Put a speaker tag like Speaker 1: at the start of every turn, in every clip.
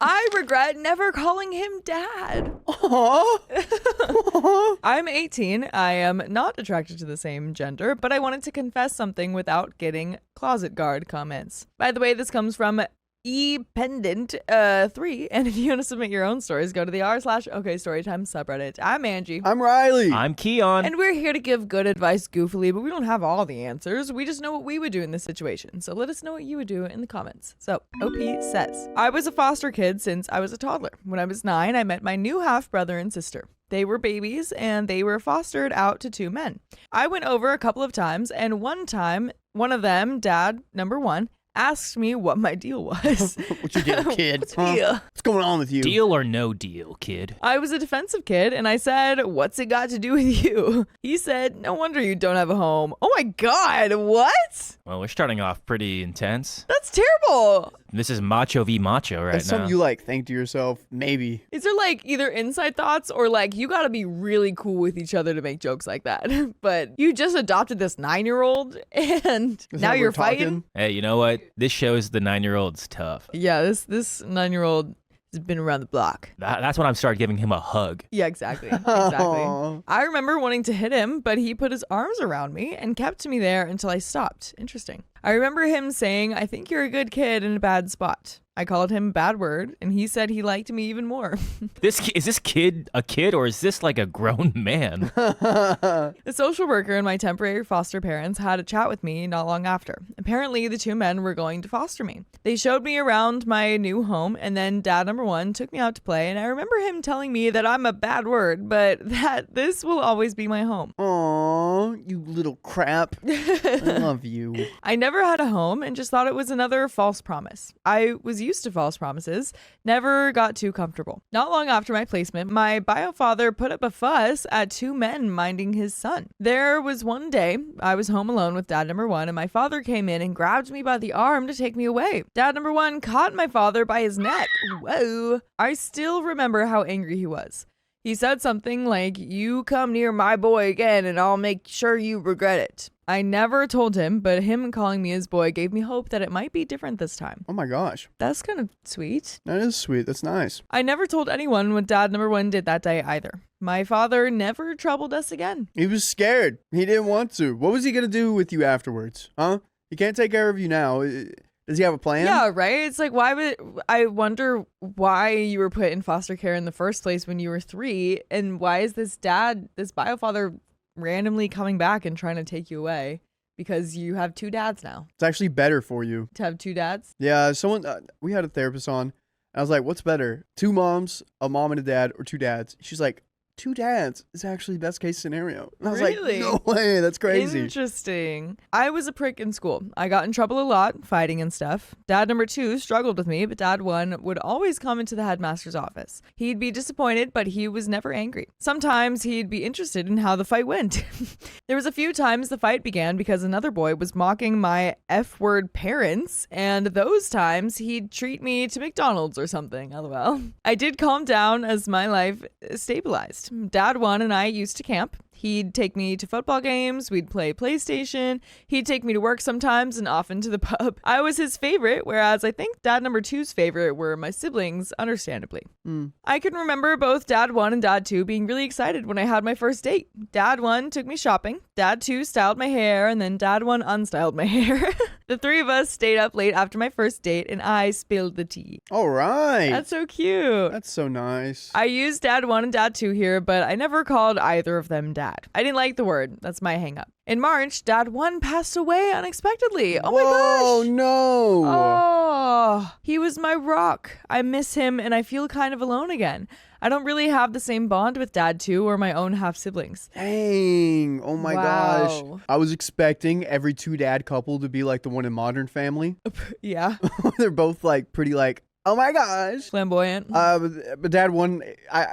Speaker 1: I regret never calling him dad. I'm 18. I am not attracted to the same gender, but I wanted to confess something without getting closet guard comments. By the way, this comes from Pendant3, and if you want to submit your own stories, go to the r/okstorytime subreddit. I'm Angie.
Speaker 2: I'm Riley.
Speaker 3: I'm Keon.
Speaker 1: And we're here to give good advice goofily, but we don't have all the answers. We just know what we would do in this situation. So let us know what you would do in the comments. So OP says, I was a foster kid since I was a toddler. When I was 9, I met my new half-brother and sister. They were babies and they were fostered out to 2 men. I went over a couple of times, and one time, one of them, dad number 1, asked me what my deal was.
Speaker 2: What you deal, kid?
Speaker 1: What's your deal?
Speaker 2: What's going on with you?
Speaker 3: Deal or no deal, kid?
Speaker 1: I was a defensive kid, and I said, what's it got to do with you? He said, no wonder you don't have a home. Oh my God, what?
Speaker 3: Well, we're starting off pretty intense.
Speaker 1: That's terrible.
Speaker 3: This is macho v macho right
Speaker 2: That's
Speaker 3: now.
Speaker 2: something you like think to yourself, maybe.
Speaker 1: These are like either inside thoughts or like you gotta be really cool with each other to make jokes like that. But you just adopted this 9-year-old and now you're fighting.
Speaker 3: Hey, you know what? This shows the 9-year-old's tough.
Speaker 1: Yeah, this 9-year-old has been around the block.
Speaker 3: That's when I started giving him a hug.
Speaker 1: Yeah, exactly. Exactly. I remember wanting to hit him, but he put his arms around me and kept me there until I stopped. Interesting. I remember him saying, I think you're a good kid in a bad spot. I called him a bad word, and he said he liked me even more.
Speaker 3: Is this kid a kid, or is this like a grown man?
Speaker 1: The social worker and my temporary foster parents had a chat with me not long after. Apparently, the 2 men were going to foster me. They showed me around my new home, and then dad number 1 took me out to play, and I remember him telling me that I'm a bad word, but that this will always be my home.
Speaker 2: Aw, you little crap. I love you.
Speaker 1: I never had a home and just thought it was another false promise. I was used to false promises, never got too comfortable. Not long after my placement, my bio father put up a fuss at 2 men minding his son. There was one day I was home alone with dad number 1, and my father came in and grabbed me by the arm to take me away. Dad number 1 caught my father by his neck. Whoa. I still remember how angry he was. He said something like, you come near my boy again and I'll make sure you regret it. I never told him, but him calling me his boy gave me hope that it might be different this time.
Speaker 2: Oh my gosh.
Speaker 1: That's kind of sweet.
Speaker 2: That is sweet. That's nice.
Speaker 1: I never told anyone what dad number 1 did that day either. My father never troubled us again.
Speaker 2: He was scared. He didn't want to. What was he going to do with you afterwards? Huh? He can't take care of you now. Does he have a plan?
Speaker 1: Yeah, right? It's like, I wonder why you were put in foster care in the first place when you were 3, and why is this bio father randomly coming back and trying to take you away? Because you have 2 dads now.
Speaker 2: It's actually better for you.
Speaker 1: To have 2 dads?
Speaker 2: Yeah, we had a therapist on, and I was like, what's better? 2 moms, a mom and a dad, or 2 dads? She's like, 2 dads is actually the best case scenario. And I was
Speaker 1: Really?
Speaker 2: like, no way, that's crazy.
Speaker 1: Interesting. I was a prick in school. I got in trouble a lot, fighting and stuff. Dad number 2 struggled with me, but dad 1 would always come into the headmaster's office. He'd be disappointed, but he was never angry. Sometimes he'd be interested in how the fight went. There was a few times the fight began because another boy was mocking my F-word parents, and those times he'd treat me to McDonald's or something, lol. I did calm down as my life stabilized. Dad 1 and I used to camp. He'd take me to football games, we'd play PlayStation, he'd take me to work sometimes and often to the pub. I was his favorite, whereas I think dad number 2's favorite were my siblings, understandably. I can remember both dad 1 and dad 2 being really excited when I had my first date. Dad 1 took me shopping, dad 2 styled my hair, and then dad 1 unstyled my hair. The 3 of us stayed up late after my first date, and I spilled the tea.
Speaker 2: All right.
Speaker 1: That's so cute.
Speaker 2: That's so nice.
Speaker 1: I used dad 1 and dad 2 here, but I never called either of them dad. I didn't like the word. That's my hang up. In March, dad 1 passed away unexpectedly. Oh my gosh.
Speaker 2: Oh no.
Speaker 1: Oh, he was my rock. I miss him and I feel kind of alone again. I don't really have the same bond with dad 2 or my own half siblings.
Speaker 2: Dang. Oh my gosh.
Speaker 1: Wow.
Speaker 2: I was expecting every 2 dad couple to be like the one in Modern Family.
Speaker 1: Yeah.
Speaker 2: They're both like pretty like, oh my gosh.
Speaker 1: Flamboyant.
Speaker 2: But dad 1,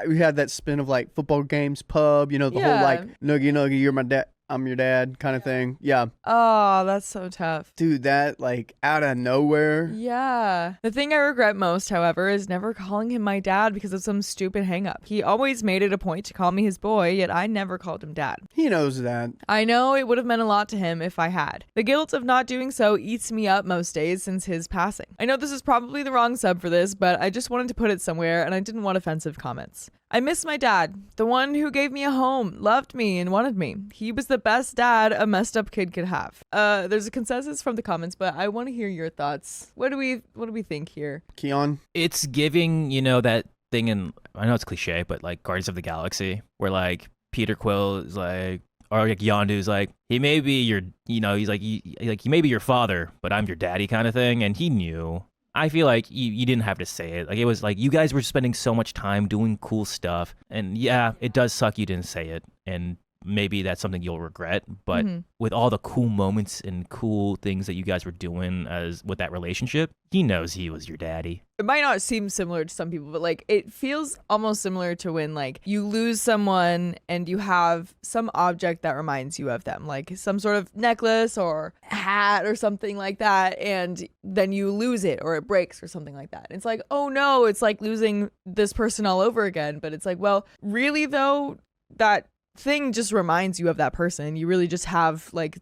Speaker 2: we had that spin of like football games, pub, you know, the whole like, noogie, you're my dad. I'm your dad kind of thing. Yeah.
Speaker 1: Oh, that's so tough.
Speaker 2: Dude, that like out of nowhere.
Speaker 1: Yeah. The thing I regret most, however, is never calling him my dad because of some stupid hang up. He always made it a point to call me his boy, yet I never called him dad.
Speaker 2: He knows that.
Speaker 1: I know it would have meant a lot to him if I had. The guilt of not doing so eats me up most days since his passing. I know this is probably the wrong sub for this, but I just wanted to put it somewhere and I didn't want offensive comments. I miss my dad, the one who gave me a home, loved me, and wanted me. He was the best dad a messed up kid could have. There's a consensus from the comments, but I want to hear your thoughts. What do we think here?
Speaker 2: Keon?
Speaker 3: It's giving, that thing in, I know it's cliche, but like Guardians of the Galaxy, where like Peter Quill is like, or like Yondu's like, he may be your, he's like, he may be your father, but I'm your daddy kind of thing. And he knew. I feel like you didn't have to say it. Like, it was like you guys were spending so much time doing cool stuff. And yeah, it does suck you didn't say it. And maybe that's something you'll regret. But with all the cool moments and cool things that you guys were doing as with that relationship, he knows he was your daddy.
Speaker 1: It might not seem similar to some people, but like it feels almost similar to when like you lose someone and you have some object that reminds you of them, like some sort of necklace or hat or something like that, and then you lose it or it breaks or something like that. It's like, oh no, it's like losing this person all over again. But it's like, well, really though, that thing just reminds you of that person. You really just have like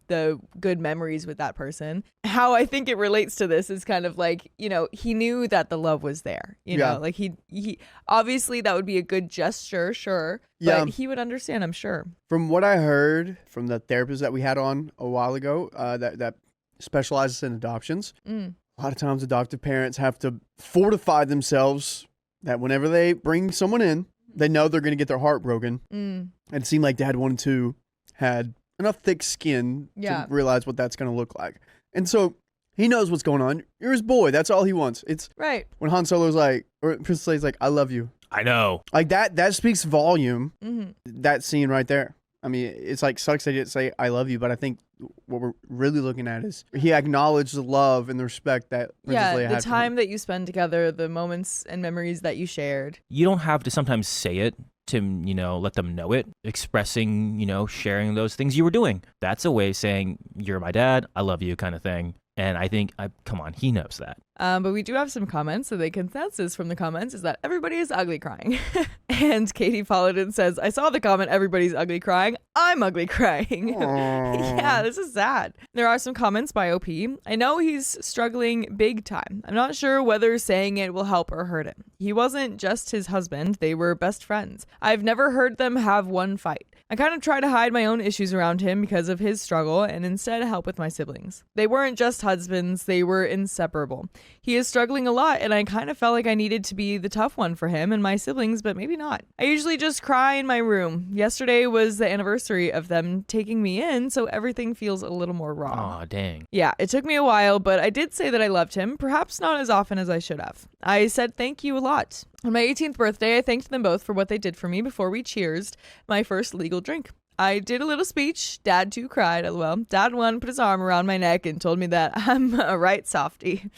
Speaker 1: the good memories with that person. How I think it relates to this is kind of like, he knew that the love was there, know, like he obviously that would be a good gesture, sure, but he would understand, I'm sure.
Speaker 2: From what I heard from the therapist that we had on a while ago, that specializes in adoptions, a lot of times adoptive parents have to fortify themselves that whenever they bring someone in, they know they're going to get their heart broken. And it seemed like Dad 1 and 2 had enough thick skin to realize what that's going to look like. And so he knows what's going on. You're his boy. That's all he wants. It's
Speaker 1: right.
Speaker 2: When Han Solo's like, or Princess Leia's like, I love you.
Speaker 3: I know.
Speaker 2: Like that speaks volume. That scene right there. I mean, it's like sucks they didn't say I love you, but I think what we're really looking at is he acknowledged the love and the respect that Princess Leia had
Speaker 1: the time that you spend together, the moments and memories that you shared.
Speaker 3: You don't have to sometimes say it to, let them know it. Expressing, sharing those things you were doing. That's a way of saying, you're my dad, I love you kind of thing. And I think, come on, he knows that.
Speaker 1: But we do have some comments. So the consensus from the comments is that everybody is ugly crying. And Katie followed and says, I saw the comment, everybody's ugly crying. I'm ugly crying. Yeah, this is sad. There are some comments by OP. I know he's struggling big time. I'm not sure whether saying it will help or hurt him. He wasn't just his husband. They were best friends. I've never heard them have one fight. I kind of try to hide my own issues around him because of his struggle and instead help with my siblings. They weren't just husbands, they were inseparable. He is struggling a lot and I kind of felt like I needed to be the tough one for him and my siblings, but maybe not. I usually just cry in my room. Yesterday was the anniversary of them taking me in, so everything feels a little more raw.
Speaker 3: Aw, dang.
Speaker 1: Yeah, it took me a while, but I did say that I loved him, perhaps not as often as I should have. I said thank you a lot. On my 18th birthday, I thanked them both for what they did for me before we cheersed my first legal drink. I did a little speech. Dad 2 cried, lol. Dad 1 put his arm around my neck and told me that I'm a right softie.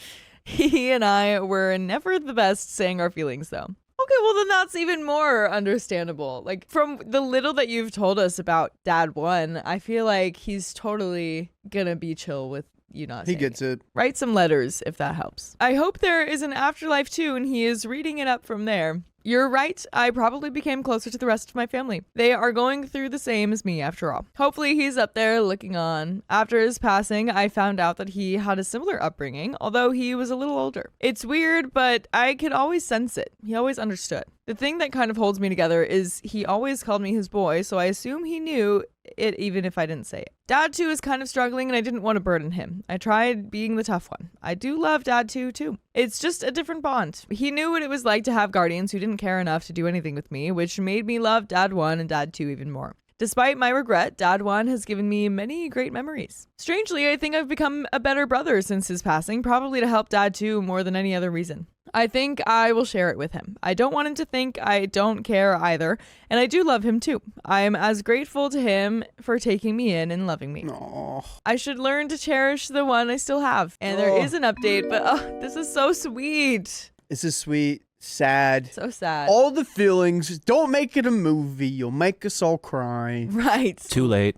Speaker 1: He and I were never the best saying our feelings, though. Okay, well then that's even more understandable. Like, from the little that you've told us about Dad 1, I feel like he's totally gonna be chill with you not saying
Speaker 2: He gets it.
Speaker 1: Write some letters if that helps. I hope there is an afterlife too, and he is reading it up from there. You're right, I probably became closer to the rest of my family. They are going through the same as me after all. Hopefully he's up there looking on. After his passing, I found out that he had a similar upbringing, although he was a little older. It's weird, but I could always sense it. He always understood. The thing that kind of holds me together is he always called me his boy, so I assume he knew it even if I didn't say it. Dad 2 is kind of struggling and I didn't want to burden him. I tried being the tough one. I do love Dad 2 too. It's just a different bond. He knew what it was like to have guardians who didn't care enough to do anything with me, which made me love Dad 1 and Dad 2 even more. Despite my regret, Dad 1 has given me many great memories. Strangely, I think I've become a better brother since his passing, probably to help Dad 2 more than any other reason. I think I will share it with him. I don't want him to think I don't care either, and I do love him too. I am as grateful to him for taking me in and loving me.
Speaker 2: Aww.
Speaker 1: I should learn to cherish the one I still have. And there is an update, but this is so sweet.
Speaker 2: This is sweet. sad.
Speaker 1: So sad.
Speaker 2: All the feelings. Don't make it a movie. You'll make us all cry.
Speaker 1: Right.
Speaker 3: Too late.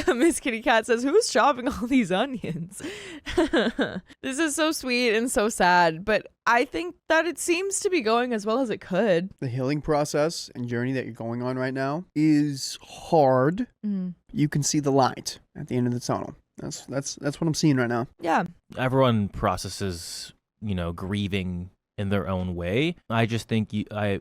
Speaker 1: Miss Kitty Cat says, who's chopping all these onions? This is so sweet and so sad, but I think that it seems to be going as well as it could.
Speaker 2: The healing process and journey that you're going on right now is hard. You can see the light at the end of the tunnel. That's what I'm seeing right now.
Speaker 1: Yeah.
Speaker 3: Everyone processes, grieving in their own way. I just think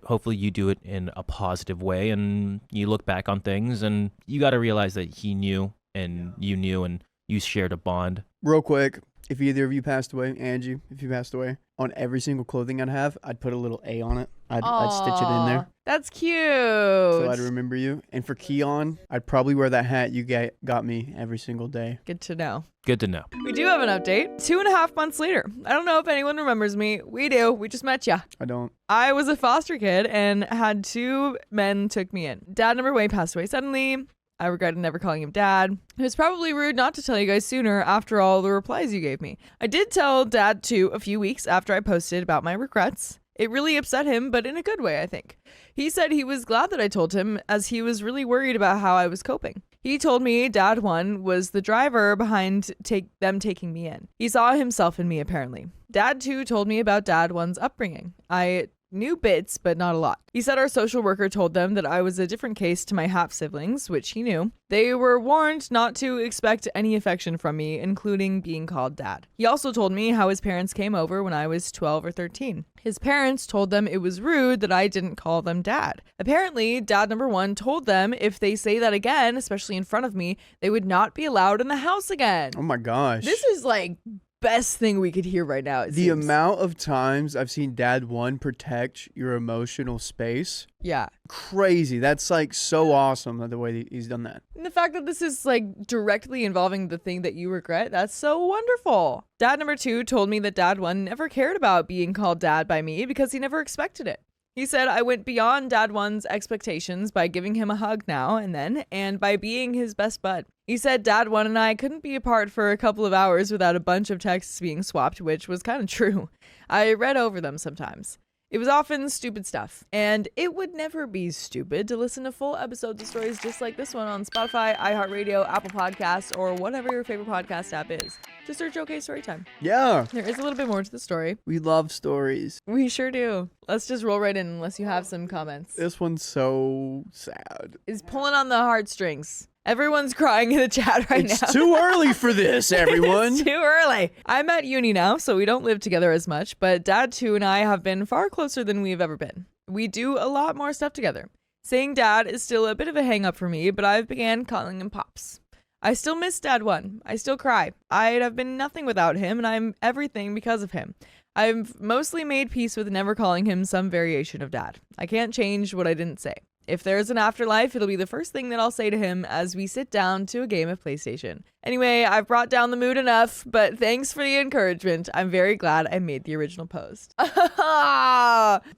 Speaker 3: hopefully you do it in a positive way, and you look back on things and you got to realize that he knew and you knew and you shared a bond.
Speaker 2: Real quick, if either of you passed away, Angie, if you passed away, on every single clothing I'd have, I'd put a little A on it. I'd stitch it in there.
Speaker 1: That's cute.
Speaker 2: So I'd remember you. And for Keon, I'd probably wear that hat you got me every single day.
Speaker 1: Good to know.
Speaker 3: Good to know.
Speaker 1: We do have an update. 2.5 months later. I don't know if anyone remembers me. We do. We just met ya.
Speaker 2: I don't.
Speaker 1: I was a foster kid and had 2 men took me in. Dad number 1 passed away suddenly. I regretted never calling him dad. It was probably rude not to tell you guys sooner after all the replies you gave me. I did tell Dad too a few weeks after I posted about my regrets. It really upset him, but in a good way, I think. He said he was glad that I told him, as he was really worried about how I was coping. He told me Dad 1 was the driver behind them taking me in. He saw himself in me, apparently. Dad 2 told me about Dad 1's upbringing. I knew bits, but not a lot. He said our social worker told them that I was a different case to my half siblings, which he knew. They were warned not to expect any affection from me, including being called dad. He also told me how his parents came over when I was 12 or 13. His parents told them it was rude that I didn't call them dad. Apparently, Dad number 1 told them if they say that again, especially in front of me, they would not be allowed in the house again.
Speaker 2: Oh my gosh.
Speaker 1: This is like best thing we could hear right now.
Speaker 2: The amount of times I've seen Dad 1 protect your emotional space.
Speaker 1: Yeah.
Speaker 2: Crazy. That's like so awesome the way he's done that.
Speaker 1: And the fact that this is like directly involving the thing that you regret, that's so wonderful. Dad number 2 told me that Dad 1 never cared about being called dad by me because he never expected it. He said I went beyond Dad 1's expectations by giving him a hug now and then, and by being his best bud. He said Dad 1 and I couldn't be apart for a couple of hours without a bunch of texts being swapped, which was kind of true. I read over them sometimes. It was often stupid stuff, and it would never be stupid to listen to full episodes of stories just like this one on Spotify, iHeartRadio, Apple Podcasts, or whatever your favorite podcast app is. Just search OK Storytime.
Speaker 2: Yeah.
Speaker 1: There is a little bit more to the story.
Speaker 2: We love stories.
Speaker 1: We sure do. Let's just roll right in unless you have some comments.
Speaker 2: This one's so sad.
Speaker 1: It's pulling on the heartstrings. Everyone's crying in the chat right now.
Speaker 2: It's too early for this, everyone.
Speaker 1: It's too early. I'm at uni now, so we don't live together as much, but Dad 2 and I have been far closer than we've ever been. We do a lot more stuff together. Saying Dad is still a bit of a hang up for me, but I've began calling him Pops. I still miss Dad 1. I still cry. I'd have been nothing without him, and I'm everything because of him. I've mostly made peace with never calling him some variation of Dad. I can't change what I didn't say. If there's an afterlife, it'll be the first thing that I'll say to him as we sit down to a game of PlayStation. Anyway, I've brought down the mood enough, but thanks for the encouragement. I'm very glad I made the original post.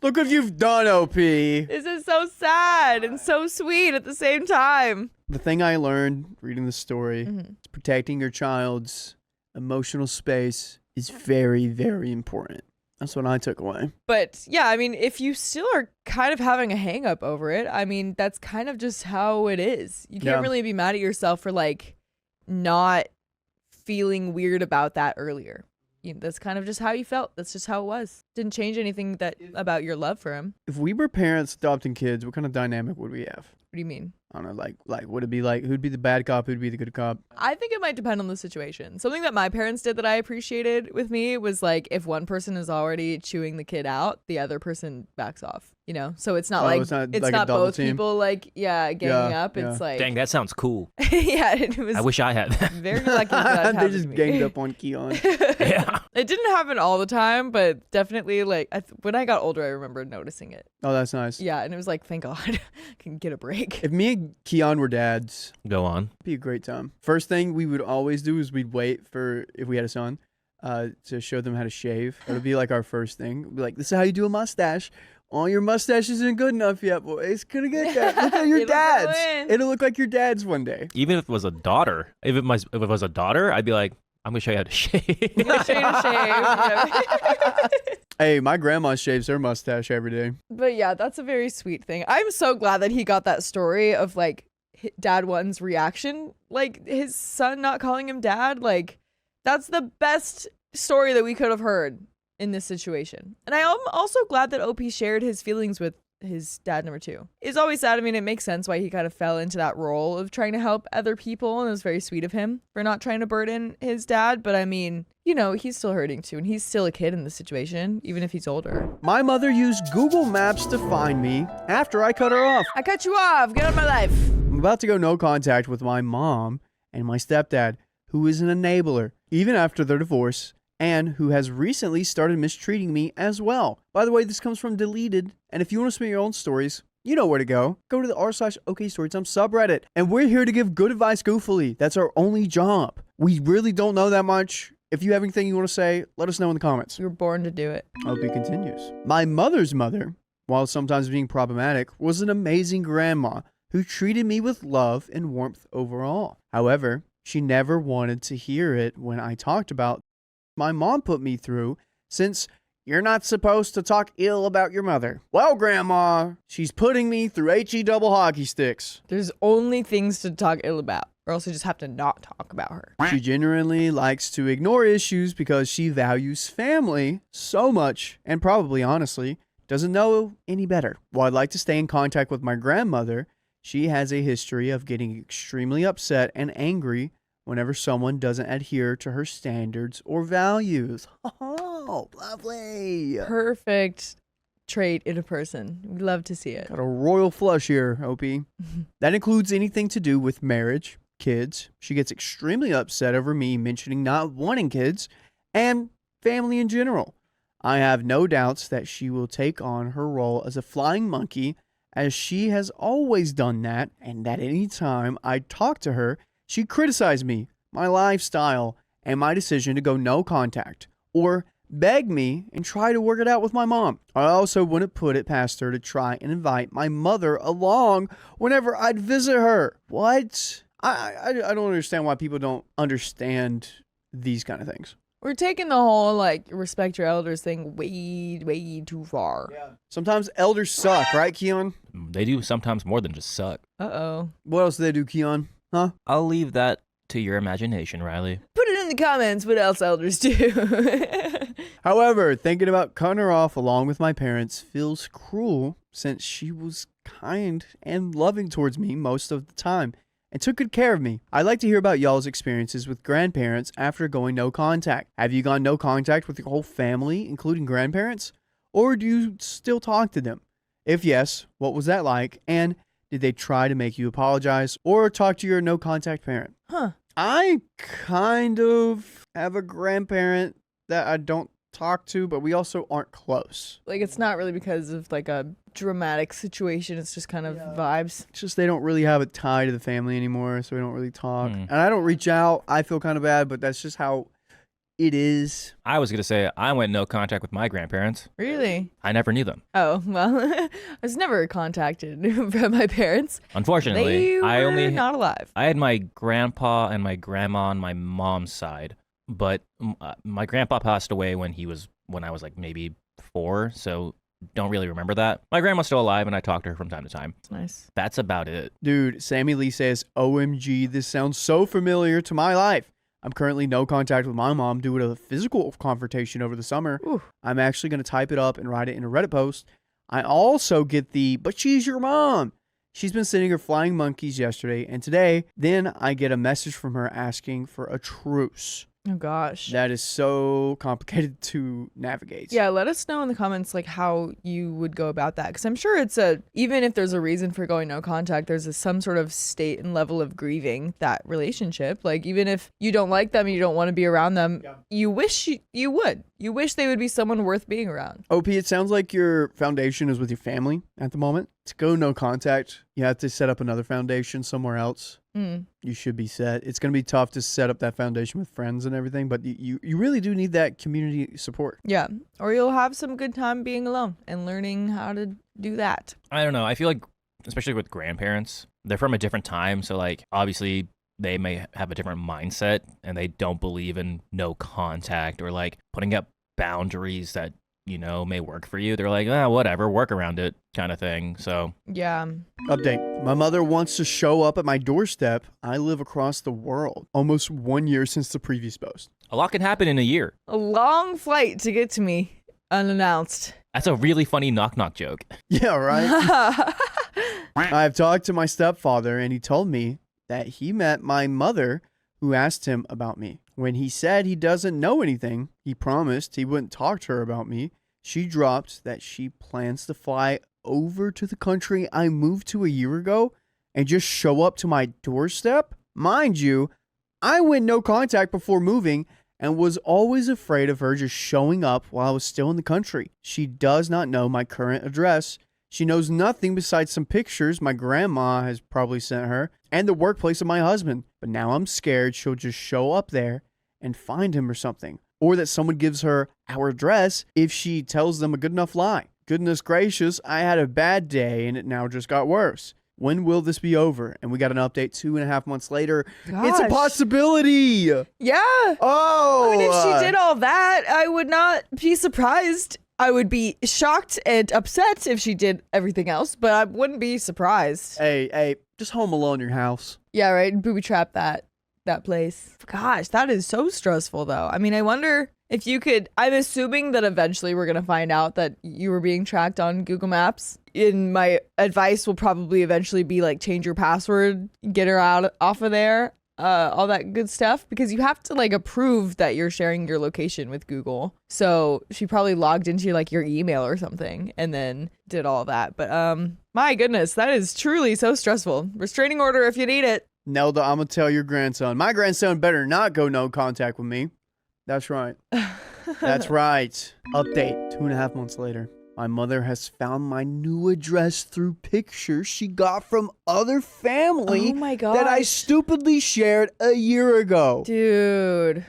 Speaker 2: Look what you've done, OP.
Speaker 1: This is so sad and so sweet at the same time.
Speaker 2: The thing I learned reading the story is protecting your child's emotional space is very, very important. That's what I took away.
Speaker 1: But yeah, I mean, if you still are kind of having a hang up over it, I mean, that's kind of just how it is. You can't really be mad at yourself for like not feeling weird about that earlier. That's kind of just how you felt. That's just how it was. Didn't change anything about your love for him.
Speaker 2: If we were parents adopting kids, what kind of dynamic would we have?
Speaker 1: What do you mean?
Speaker 2: I don't know, like would it be like, who'd be the bad cop, who'd be the good cop?
Speaker 1: I think it might depend on the situation. Something that my parents did that I appreciated with me was like, if one person is already chewing the kid out, the other person backs off, so it's not
Speaker 2: it's not like a double
Speaker 1: both
Speaker 2: team.
Speaker 1: people ganging up.
Speaker 2: Yeah.
Speaker 1: It's like,
Speaker 3: Dang, that sounds cool.
Speaker 1: yeah, it was
Speaker 3: I wish I had that.
Speaker 1: very lucky for that to
Speaker 2: They
Speaker 1: happen
Speaker 2: just
Speaker 1: to me.
Speaker 2: ganged up on Keon.
Speaker 3: Yeah.
Speaker 1: It didn't happen all the time, but definitely like when I got older, I remember noticing it.
Speaker 2: Oh, that's nice.
Speaker 1: Yeah, and it was like, thank God I can get a break.
Speaker 2: If me and Keon were dads,
Speaker 3: Go on.
Speaker 2: it'd be a great time. First thing we would always do is we'd wait for, if we had a son, to show them how to shave. That would be like our first thing. We'd be like, this is how you do a mustache. Oh, your mustache isn't good enough yet, boy. It's gonna get that. Look at your
Speaker 1: It'll go
Speaker 2: dad's.
Speaker 1: in.
Speaker 2: It'll look like your dad's one day.
Speaker 3: Even if it was a daughter, if it was a daughter, I'd be like, I'm gonna show you how to shave.
Speaker 1: I'm gonna show you to shave.
Speaker 2: Hey, my grandma shaves her mustache every day.
Speaker 1: But yeah, that's a very sweet thing. I'm so glad that he got that story of like dad one's reaction, like his son not calling him dad. Like that's the best story that we could have heard in this situation. And I am also glad that OP shared his feelings with his dad number 2. It's always sad. I mean, it makes sense why he kind of fell into that role of trying to help other people, and it was very sweet of him for not trying to burden his dad. But I mean, you know, he's still hurting too, and he's still a kid in this situation, even if he's older.
Speaker 2: My mother used Google Maps to find me after I cut her off.
Speaker 1: I cut you off. Get out of my life.
Speaker 2: I'm about to go no contact with my mom and my stepdad, who is an enabler, even after their divorce, and who has recently started mistreating me as well. By the way, this comes from Deleted, and if you want to submit your own stories, you know where to go. Go to the r/okstorytime subreddit, and we're here to give good advice goofily. That's our only job. We really don't know that much. If you have anything you want to say, let us know in the comments.
Speaker 1: You were born to do it.
Speaker 2: OP continues. My mother's mother, while sometimes being problematic, was an amazing grandma who treated me with love and warmth overall. However, she never wanted to hear it when I talked about my mom put me through, since you're not supposed to talk ill about your mother. Well, Grandma, she's putting me through HE double hockey sticks.
Speaker 1: There's only things to talk ill about, or else you just have to not talk about her.
Speaker 2: She genuinely likes to ignore issues because she values family so much, and probably, honestly, doesn't know any better. While I'd like to stay in contact with my grandmother, she has a history of getting extremely upset and angry whenever someone doesn't adhere to her standards or values. Oh, lovely.
Speaker 1: Perfect trait in a person. We'd love to see it.
Speaker 2: Got a royal flush here, OP. That includes anything to do with marriage, kids. She gets extremely upset over me mentioning not wanting kids, and family in general. I have no doubts that she will take on her role as a flying monkey, as she has always done that, and that any time I talk to her, she criticized me, my lifestyle, and my decision to go no contact, or beg me and try to work it out with my mom. I also wouldn't put it past her to try and invite my mother along whenever I'd visit her. What? I don't understand why people don't understand these kind of things.
Speaker 1: We're taking the whole, like, respect your elders thing way too far.
Speaker 2: Yeah. Sometimes elders suck, right, Keon?
Speaker 3: They do sometimes more than just suck.
Speaker 1: Uh-oh.
Speaker 2: What else do they do, Keon? Huh?
Speaker 3: I'll leave that to your imagination, Riley.
Speaker 1: Put it in the comments what else elders do.
Speaker 2: However, thinking about cutting her off along with my parents feels cruel, since she was kind and loving towards me most of the time and took good care of me. I'd like to hear about y'all's experiences with grandparents after going no contact. Have you gone no contact with your whole family, including grandparents? Or do you still talk to them? If yes, what was that like? And did they try to make you apologize or talk to your no contact parent?
Speaker 1: Huh.
Speaker 2: I kind of have a grandparent that I don't talk to, but we also aren't close.
Speaker 1: Like, it's not really because of, like, a dramatic situation. It's just kind of vibes.
Speaker 2: It's just they don't really have a tie to the family anymore, so we don't really talk. And I don't reach out. I feel kind of bad, but that's just how it is.
Speaker 3: I was going to say I went no contact with my grandparents.
Speaker 1: Really?
Speaker 3: I never knew them.
Speaker 1: Oh, well, I was never contacted by my parents.
Speaker 3: Unfortunately,
Speaker 1: They
Speaker 3: I
Speaker 1: were
Speaker 3: only
Speaker 1: not alive.
Speaker 3: I had my grandpa and my grandma on my mom's side, but my grandpa passed away when I was like maybe 4, so don't really remember that. My grandma's still alive, and I talk to her from time to time.
Speaker 1: That's nice.
Speaker 3: That's about it.
Speaker 2: Dude, Sammy Lee says, OMG, this sounds so familiar to my life. I'm currently no contact with my mom due to a physical confrontation over the summer.
Speaker 1: Ooh.
Speaker 2: I'm actually going to type it up and write it in a Reddit post. I also get but she's your mom. She's been sending her flying monkeys yesterday and today. Then I get a message from her asking for a truce.
Speaker 1: Oh, gosh.
Speaker 2: That is so complicated to navigate.
Speaker 1: Yeah, let us know in the comments, like, how you would go about that. Because I'm sure even if there's a reason for going no contact, there's some sort of state and level of grieving that relationship. Like, even if you don't like them and you don't want to be around them, you wish you would. You wish they would be someone worth being around.
Speaker 2: OP, it sounds like your foundation is with your family at the moment. To go no contact, you have to set up another foundation somewhere else. You should be set. It's going to be tough to set up that foundation with friends and everything, but you really do need that community support.
Speaker 1: Yeah, or you'll have some good time being alone and learning how to do that.
Speaker 3: I don't know. I feel like, especially with grandparents, they're from a different time, so like obviously they may have a different mindset and they don't believe in no contact or like putting up boundaries that, you know, may work for you. They're like, whatever, work around it kind of thing. So
Speaker 1: Yeah.
Speaker 2: Update. My mother wants to show up at my doorstep. I live across the world. Almost 1 year since the previous post.
Speaker 3: a lot can happen in a year.
Speaker 1: A long flight to get to me unannounced.
Speaker 3: That's a really funny knock-knock joke.
Speaker 2: Yeah, right? I've talked to my stepfather, and he told me that he met my mother, who asked him about me. When he said he doesn't know anything, he promised he wouldn't talk to her about me. She dropped that she plans to fly over to the country I moved to a year ago and just show up to my doorstep. Mind you, I went no contact before moving and was always afraid of her just showing up while I was still in the country. She does not know my current address. She knows nothing besides some pictures my grandma has probably sent her and the workplace of my husband. But now I'm scared she'll just show up there and find him or something. Or that someone gives her our address if she tells them a good enough lie. Goodness gracious, I had a bad day and it now just got worse. When will this be over? And we got an update 2.5 months later. It's a
Speaker 1: Gosh.
Speaker 2: possibility.
Speaker 1: Yeah.
Speaker 2: Oh.
Speaker 1: I mean, if she did all that, I would not be surprised. I would be shocked and upset if she did everything else, but I wouldn't be surprised.
Speaker 2: Hey, just Home Alone your house.
Speaker 1: Yeah, right. Booby trap that place. Gosh, that is so stressful, though. I mean, I wonder if you could. I'm assuming that eventually we're gonna find out that you were being tracked on Google Maps. And my advice will probably eventually be like change your password, get her off of there, all that good stuff, because you have to like approve that you're sharing your location with Google. So she probably logged into like your email or something and then did all that. But my goodness, that is truly so stressful. Restraining order if you need it.
Speaker 2: Nelda, I'm going to tell your grandson. My grandson better not go no contact with me. That's right. That's right. Update 2.5 months later. My mother has found my new address through pictures she got from other family
Speaker 1: Oh my gosh.
Speaker 2: that I stupidly shared a year ago.
Speaker 1: Dude.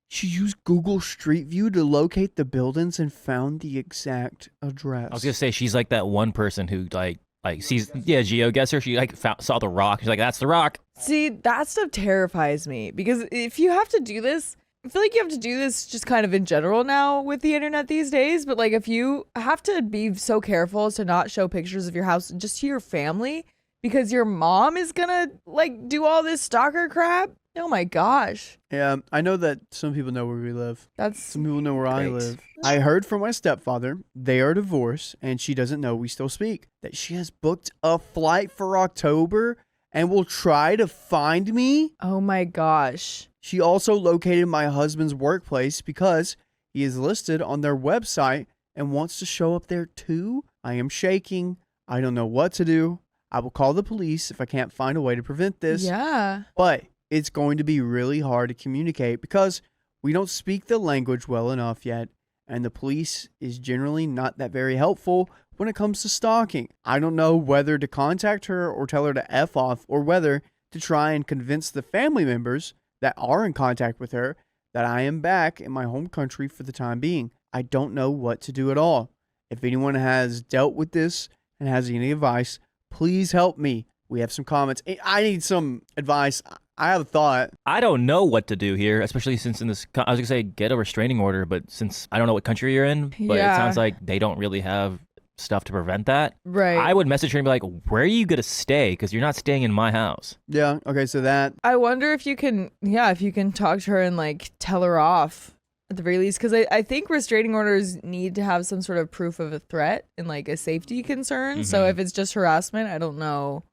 Speaker 2: She used Google Street View to locate the buildings and found the exact address.
Speaker 3: I was gonna say she's like that one person who like sees GeoGuessr. She like saw the rock. She's like, that's the rock.
Speaker 1: See, that stuff terrifies me because if you have to do this, I feel like you have to do this just kind of in general now with the internet these days. But like if you have to be so careful to not show pictures of your house just to your family because your mom is gonna like do all this stalker crap. Oh my gosh.
Speaker 2: Yeah, I know that some people know where we live.
Speaker 1: That's
Speaker 2: Some people know where I
Speaker 1: great.
Speaker 2: live. I heard from my stepfather, they are divorced, and she doesn't know we still speak. That she has booked a flight for October and will try to find me.
Speaker 1: Oh my gosh.
Speaker 2: She also located my husband's workplace because he is listed on their website and wants to show up there too. I am shaking. I don't know what to do. I will call the police if I can't find a way to prevent this.
Speaker 1: Yeah.
Speaker 2: But it's going to be really hard to communicate because we don't speak the language well enough yet, and the police is generally not that very helpful when it comes to stalking. I don't know whether to contact her or tell her to F off, or whether to try and convince the family members that are in contact with her that I am back in my home country for the time being. I don't know what to do at all. If anyone has dealt with this and has any advice, please help me. We have some comments. I need some advice. I have a thought.
Speaker 3: I don't know what to do here, especially since in this, I was gonna say get a restraining order, but since I don't know what country you're in, but
Speaker 1: Yeah.
Speaker 3: it sounds like they don't really have stuff to prevent that.
Speaker 1: Right.
Speaker 3: I would message her and be like, where are you gonna stay? Because you're not staying in my house.
Speaker 2: Yeah, okay, so that.
Speaker 1: I wonder if you can, if you can talk to her and like tell her off at the very least, because I think restraining orders need to have some sort of proof of a threat and like a safety concern. So if it's just harassment, I don't know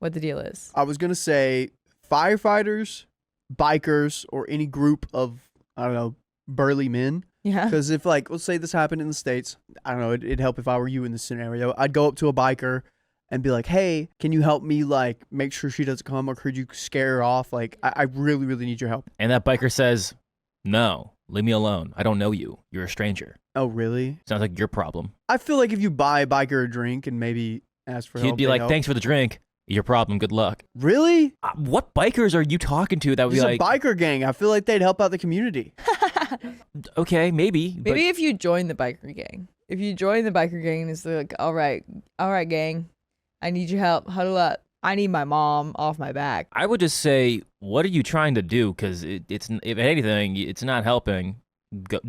Speaker 1: what the deal is.
Speaker 2: I was going to say firefighters, bikers, or any group of, I don't know, burly men.
Speaker 1: Yeah.
Speaker 2: Because if, like, let's say this happened in the States, I don't know, it'd help if I were you in this scenario. I'd go up to a biker and be like, hey, can you help me, like, make sure she doesn't come, or could you scare her off? Like, I really, really need your help.
Speaker 3: And that biker says, no, leave me alone. I don't know you. You're a stranger.
Speaker 2: Oh, really?
Speaker 3: Sounds like your problem.
Speaker 2: I feel like if you buy a biker a drink and maybe ask for help,
Speaker 3: He'd be
Speaker 2: they
Speaker 3: like,
Speaker 2: help.
Speaker 3: thanks for the drink. Your problem. Good luck.
Speaker 2: Really?
Speaker 3: What bikers are you talking to that would be
Speaker 2: There's
Speaker 3: like,
Speaker 2: a biker gang. I feel like they'd help out the community.
Speaker 3: okay, maybe. But
Speaker 1: Maybe if you join the biker gang. If you join the biker gang, it's like, all right, gang, I need your help. Huddle up. I need my mom off my back.
Speaker 3: I would just say, what are you trying to do? Because it's, if anything, it's not helping.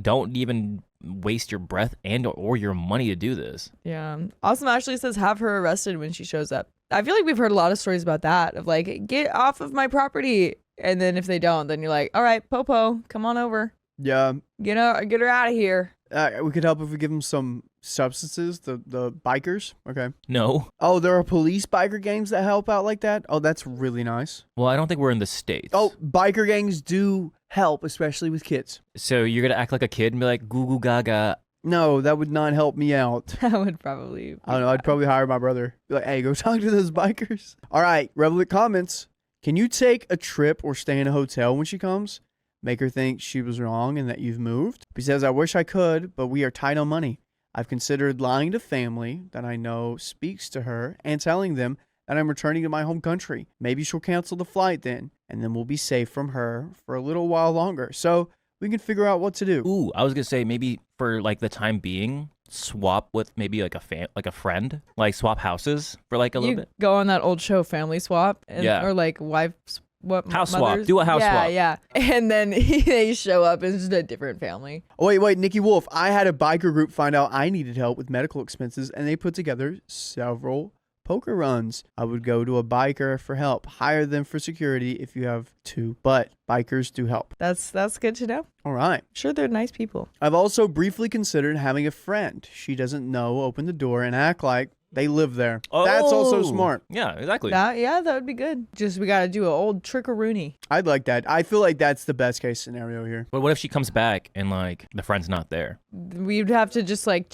Speaker 3: Don't even waste your breath and or your money to do this.
Speaker 1: Yeah. Awesome Ashley says have her arrested when she shows up. I feel like we've heard a lot of stories about that, of like, get off of my property. And then if they don't, then you're like, all right, Popo, come on over.
Speaker 2: Yeah.
Speaker 1: Get her out of here.
Speaker 2: We could help if we give them some substances, the bikers. Okay.
Speaker 3: No.
Speaker 2: Oh, there are police biker gangs that help out like that? Oh, that's really nice.
Speaker 3: Well, I don't think we're in the States.
Speaker 2: Oh, biker gangs do help, especially with kids.
Speaker 3: So you're going to act like a kid and be like, goo goo gaga.
Speaker 2: No, that would not help me out.
Speaker 1: That would probably.
Speaker 2: I don't know. I'd probably hire my brother. Be like, hey, go talk to those bikers. All right. Revelant comments. Can you take a trip or stay in a hotel when she comes? Make her think she was wrong and that you've moved? He says, I wish I could, but we are tight on money. I've considered lying to family that I know speaks to her and telling them that I'm returning to my home country. Maybe she'll cancel the flight then, and then we'll be safe from her for a little while longer. So we can figure out what to do.
Speaker 3: Ooh, I was going to say maybe for like the time being, swap with maybe like a friend, like swap houses for like a little bit.
Speaker 1: Go on that old show Family Swap
Speaker 3: Yeah.
Speaker 1: or like wives. What
Speaker 3: House swap.
Speaker 1: mothers?
Speaker 3: Do a house swap.
Speaker 1: Yeah. And then they show up and it's just a different family.
Speaker 2: Oh, wait, Nikki Wolf. I had a biker group find out I needed help with medical expenses, and they put together several poker runs. I would go to a biker for help. Hire them for security if you have to, but bikers do help.
Speaker 1: That's good to know.
Speaker 2: All right.
Speaker 1: Sure, they're nice people.
Speaker 2: I've also briefly considered having a friend she doesn't know open the door and act like they live there. That's also smart.
Speaker 3: Yeah, exactly.
Speaker 1: That would be good. Just we got to do an old trick-a-rooney.
Speaker 2: I'd like that. I feel like that's the best case scenario here.
Speaker 3: But what if she comes back and like the friend's not there?
Speaker 1: We'd have to just like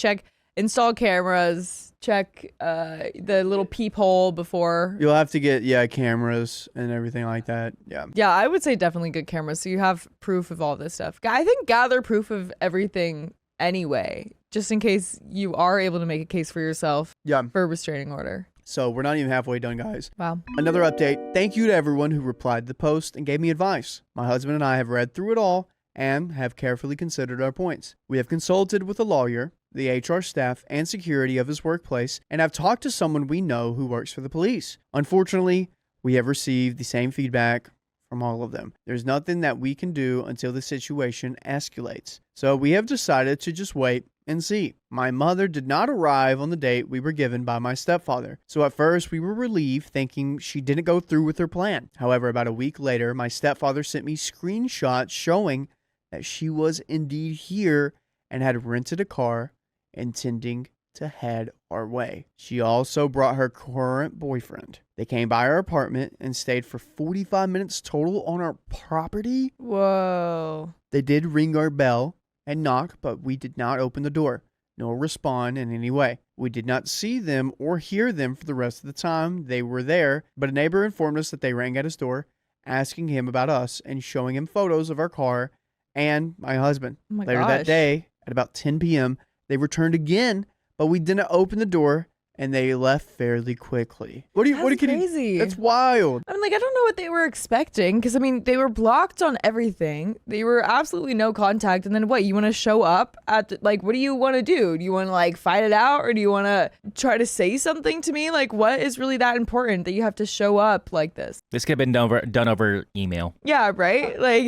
Speaker 1: install cameras, check the little peephole before.
Speaker 2: You'll have to get, cameras and everything like that. Yeah.
Speaker 1: Yeah, I would say definitely good cameras. So you have proof of all this stuff. I think gather proof of everything anyway, just in case you are able to make a case for yourself for a restraining order.
Speaker 2: So we're not even halfway done, guys.
Speaker 1: Wow.
Speaker 2: Another update. Thank you to everyone who replied to the post and gave me advice. My husband and I have read through it all and have carefully considered our points. We have consulted with a lawyer, the HR staff, and security of his workplace, and have talked to someone we know who works for the police. Unfortunately, we have received the same feedback from all of them. There's nothing that we can do until the situation escalates. So we have decided to just wait and see. My mother did not arrive on the date we were given by my stepfather. So at first we were relieved, thinking she didn't go through with her plan. However, about a week later, my stepfather sent me screenshots showing that she was indeed here and had rented a car intending to head our way. She also brought her current boyfriend. They came by our apartment and stayed for 45 minutes total on our property.
Speaker 1: Whoa.
Speaker 2: They did ring our bell and knock, but we did not open the door, nor respond in any way. We did not see them or hear them for the rest of the time they were there, but a neighbor informed us that they rang at his door, asking him about us and showing him photos of our car and my husband.
Speaker 1: Oh my
Speaker 2: Later
Speaker 1: gosh.
Speaker 2: that day, at about 10 p.m., they returned again, but we didn't open the door, and they left fairly quickly. What
Speaker 1: That's
Speaker 2: can
Speaker 1: crazy.
Speaker 2: That's wild.
Speaker 1: I mean, like, I don't know what they were expecting because, I mean, they were blocked on everything. They were absolutely no contact. And then what? You want to show up at, what do you want to do? Do you want to, fight it out or do you want to try to say something to me? Like, what is really that important that you have to show up like this?
Speaker 3: This could have been done over email.
Speaker 1: Yeah, right? Like,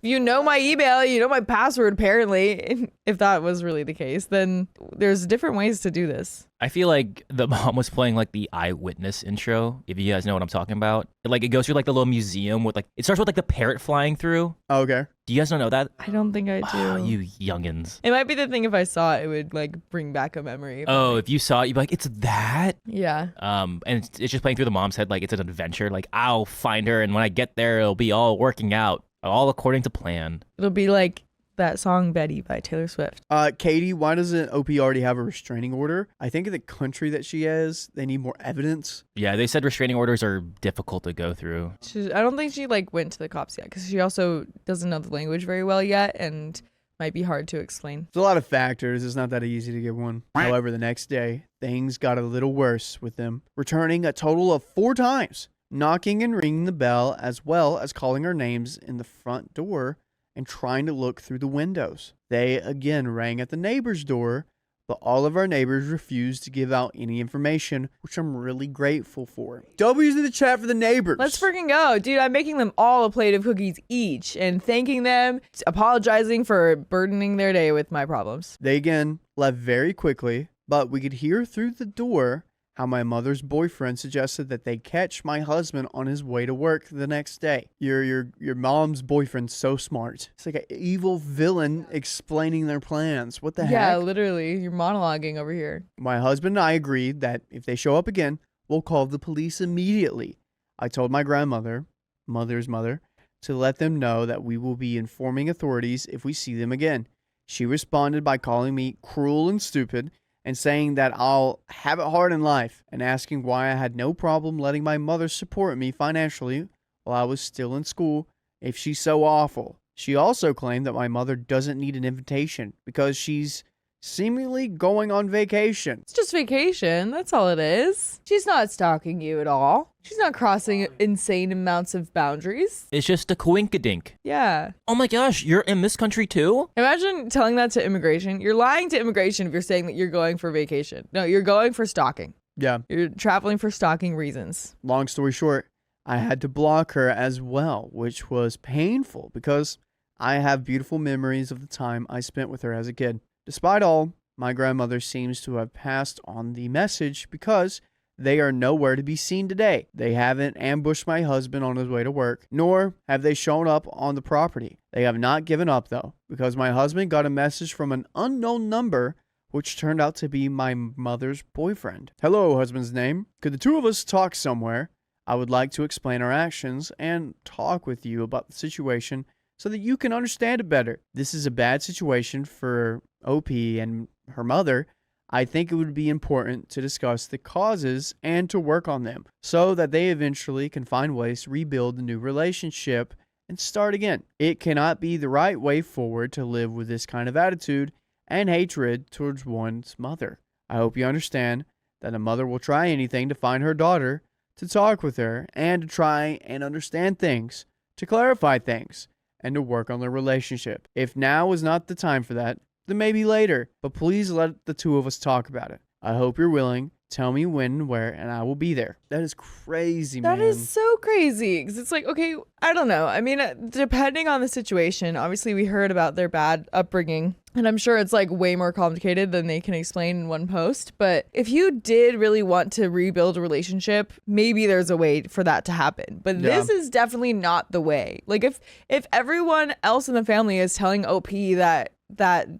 Speaker 1: you know my email, you know my password, apparently. If that was really the case, then there's different ways to do this.
Speaker 3: I feel like the mom was playing the eyewitness intro, if you guys know what I'm talking about. It goes through the little museum with it starts with the parrot flying through.
Speaker 2: Oh, okay.
Speaker 3: Do you guys not know that?
Speaker 1: I don't think I do.
Speaker 3: Oh, you youngins.
Speaker 1: It might be the thing if I saw it, it would bring back a memory.
Speaker 3: Oh, if you saw it, you'd be like, it's that?
Speaker 1: Yeah.
Speaker 3: And it's just playing through the mom's head it's an adventure. I'll find her, and when I get there, it'll be all working out, all according to plan.
Speaker 1: It'll be like that song Betty by Taylor Swift.
Speaker 2: Katie, why doesn't OP already have a restraining order? I think in the country that she is, they need more evidence.
Speaker 3: Yeah, they said restraining orders are difficult to go through.
Speaker 1: I don't think she went to the cops yet because she also doesn't know the language very well yet and might be hard to explain.
Speaker 2: There's a lot of factors. It's not that easy to get one. However, the next day, things got a little worse with them, returning a total of 4 times, knocking and ringing the bell as well as calling our names in the front door and trying to look through the windows. They again rang at the neighbor's door, but all of our neighbors refused to give out any information, which I'm really grateful for. W's in the chat for the neighbors.
Speaker 1: Let's freaking go. Dude, I'm making them all a plate of cookies each and thanking them, apologizing for burdening their day with my problems.
Speaker 2: They again left very quickly, but we could hear through the door how my mother's boyfriend suggested that they catch my husband on his way to work the next day. Your mom's boyfriend's so smart. It's like an evil villain explaining their plans. What the heck?
Speaker 1: Yeah, literally. You're monologuing over here.
Speaker 2: My husband and I agreed that if they show up again, we'll call the police immediately. I told my grandmother, mother's mother, to let them know that we will be informing authorities if we see them again. She responded by calling me cruel and stupid and saying that I'll have it hard in life, and asking why I had no problem letting my mother support me financially while I was still in school if she's so awful. She also claimed that my mother doesn't need an invitation because she's seemingly going on vacation.
Speaker 1: It's just vacation. That's all it is. She's not stalking you at all. She's not crossing insane amounts of boundaries.
Speaker 3: It's just a coinkadink.
Speaker 1: Yeah.
Speaker 3: Oh my gosh, you're in this country too?
Speaker 1: Imagine telling that to immigration. You're lying to immigration if you're saying that you're going for vacation. No, you're going for stalking.
Speaker 2: Yeah.
Speaker 1: You're traveling for stalking reasons.
Speaker 2: Long story short, I had to block her as well, which was painful because I have beautiful memories of the time I spent with her as a kid. Despite all, my grandmother seems to have passed on the message because they are nowhere to be seen today. They haven't ambushed my husband on his way to work, nor have they shown up on the property. They have not given up, though, because my husband got a message from an unknown number, which turned out to be my mother's boyfriend. Hello, husband's name. Could the two of us talk somewhere? I would like to explain our actions and talk with you about the situation so that you can understand it better. This is a bad situation for OP and her mother. I think it would be important to discuss the causes and to work on them so that they eventually can find ways to rebuild the new relationship and start again. It cannot be the right way forward to live with this kind of attitude and hatred towards one's mother. I hope you understand that a mother will try anything to find her daughter, to talk with her, and to try and understand things, to clarify things, and to work on their relationship. If now is not the time for that, then maybe later, but please let the two of us talk about it. I hope you're willing. Tell me when and where, and I will be there. That is crazy, man.
Speaker 1: That is so crazy. Because it's like, okay, I don't know. I mean, depending on the situation, obviously we heard about their bad upbringing. And I'm sure it's like way more complicated than they can explain in one post. But if you did really want to rebuild a relationship, maybe there's a way for that to happen. But this is definitely not the way. Like if everyone else in the family is telling OP that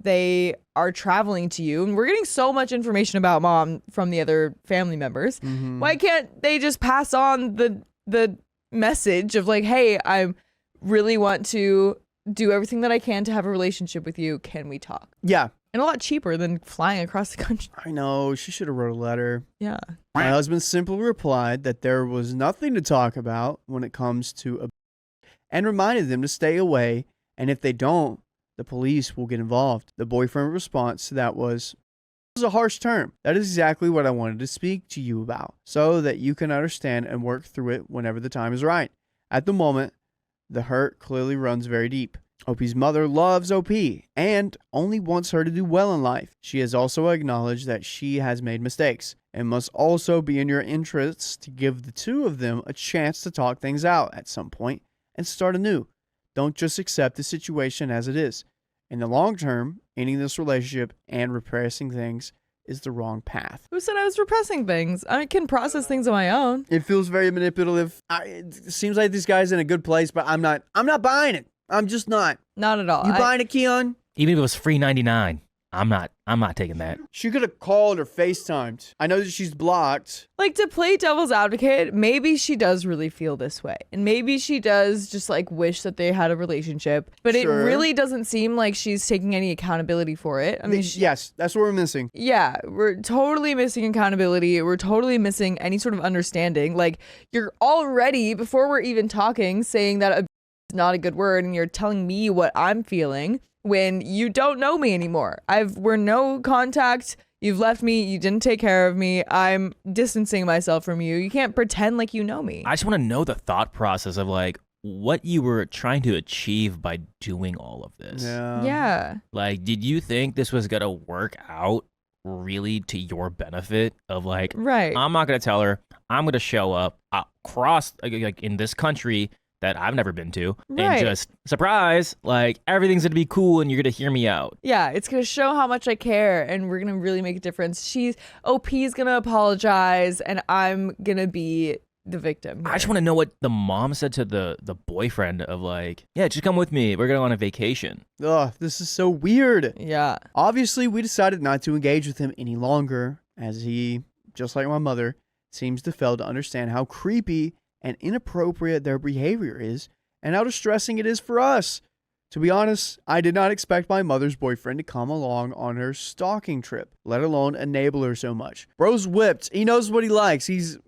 Speaker 1: they are traveling to you, and we're getting so much information about mom from the other family members, why can't they just pass on the message of like, hey, I really want to do everything that I can to have a relationship with you. Can we talk?
Speaker 2: Yeah.
Speaker 1: And a lot cheaper than flying across the country.
Speaker 2: I know. She should have wrote a letter.
Speaker 1: Yeah.
Speaker 2: My husband simply replied that there was nothing to talk about when it comes to and reminded them to stay away, and if they don't, the police will get involved. The boyfriend response to that was a harsh term. That is exactly what I wanted to speak to you about, so that you can understand and work through it whenever the time is right. At the moment, the hurt clearly runs very deep. OP's mother loves OP and only wants her to do well in life. She has also acknowledged that she has made mistakes and must also be in your interests to give the two of them a chance to talk things out at some point and start anew. Don't just accept the situation as it is. In the long term, ending this relationship and repressing things is the wrong path.
Speaker 1: Who said I was repressing things? I can process things on my own.
Speaker 2: It feels very manipulative. It seems like this guy's in a good place, but I'm not buying it. I'm just not.
Speaker 1: Not at all.
Speaker 2: You buying it, Keon?
Speaker 3: Even if it was free 99, I'm not taking that.
Speaker 2: She could have called or FaceTimed. I know that she's blocked.
Speaker 1: Like, to play devil's advocate, maybe she does really feel this way. And maybe she does just like wish that they had a relationship. But It really doesn't seem like she's taking any accountability for it. I mean,
Speaker 2: yes, that's what we're missing.
Speaker 1: Yeah, we're totally missing accountability. We're totally missing any sort of understanding. Like, you're already, before we're even talking, saying that a is not a good word, and you're telling me what I'm feeling when you don't know me anymore. We're no contact. You've left me. You didn't take care of me. I'm distancing myself from you. You can't pretend like you know me.
Speaker 3: I just want to know the thought process of like what you were trying to achieve by doing all of this.
Speaker 2: Yeah.
Speaker 1: Yeah.
Speaker 3: Like, did you think this was going to work out? really to your benefit of like,
Speaker 1: Right.
Speaker 3: I'm not going to tell her. I'm going to show up across like in this country that I've never been to
Speaker 1: Right.
Speaker 3: and just surprise, like everything's going to be cool and you're going to hear me out.
Speaker 1: Yeah, it's going to show how much I care and we're going to really make a difference. OP's going to apologize and I'm going to be the victim here.
Speaker 3: I just want to know what the mom said to the boyfriend of like, yeah, just come with me. We're going on a vacation.
Speaker 2: Ugh, this is so weird.
Speaker 1: Yeah.
Speaker 2: Obviously, we decided not to engage with him any longer, as he, just like my mother, seems to fail to understand how creepy and inappropriate their behavior is and how distressing it is for us. To be honest, I did not expect my mother's boyfriend to come along on her stalking trip, let alone enable her so much. Bro's whipped. He knows what he likes. He's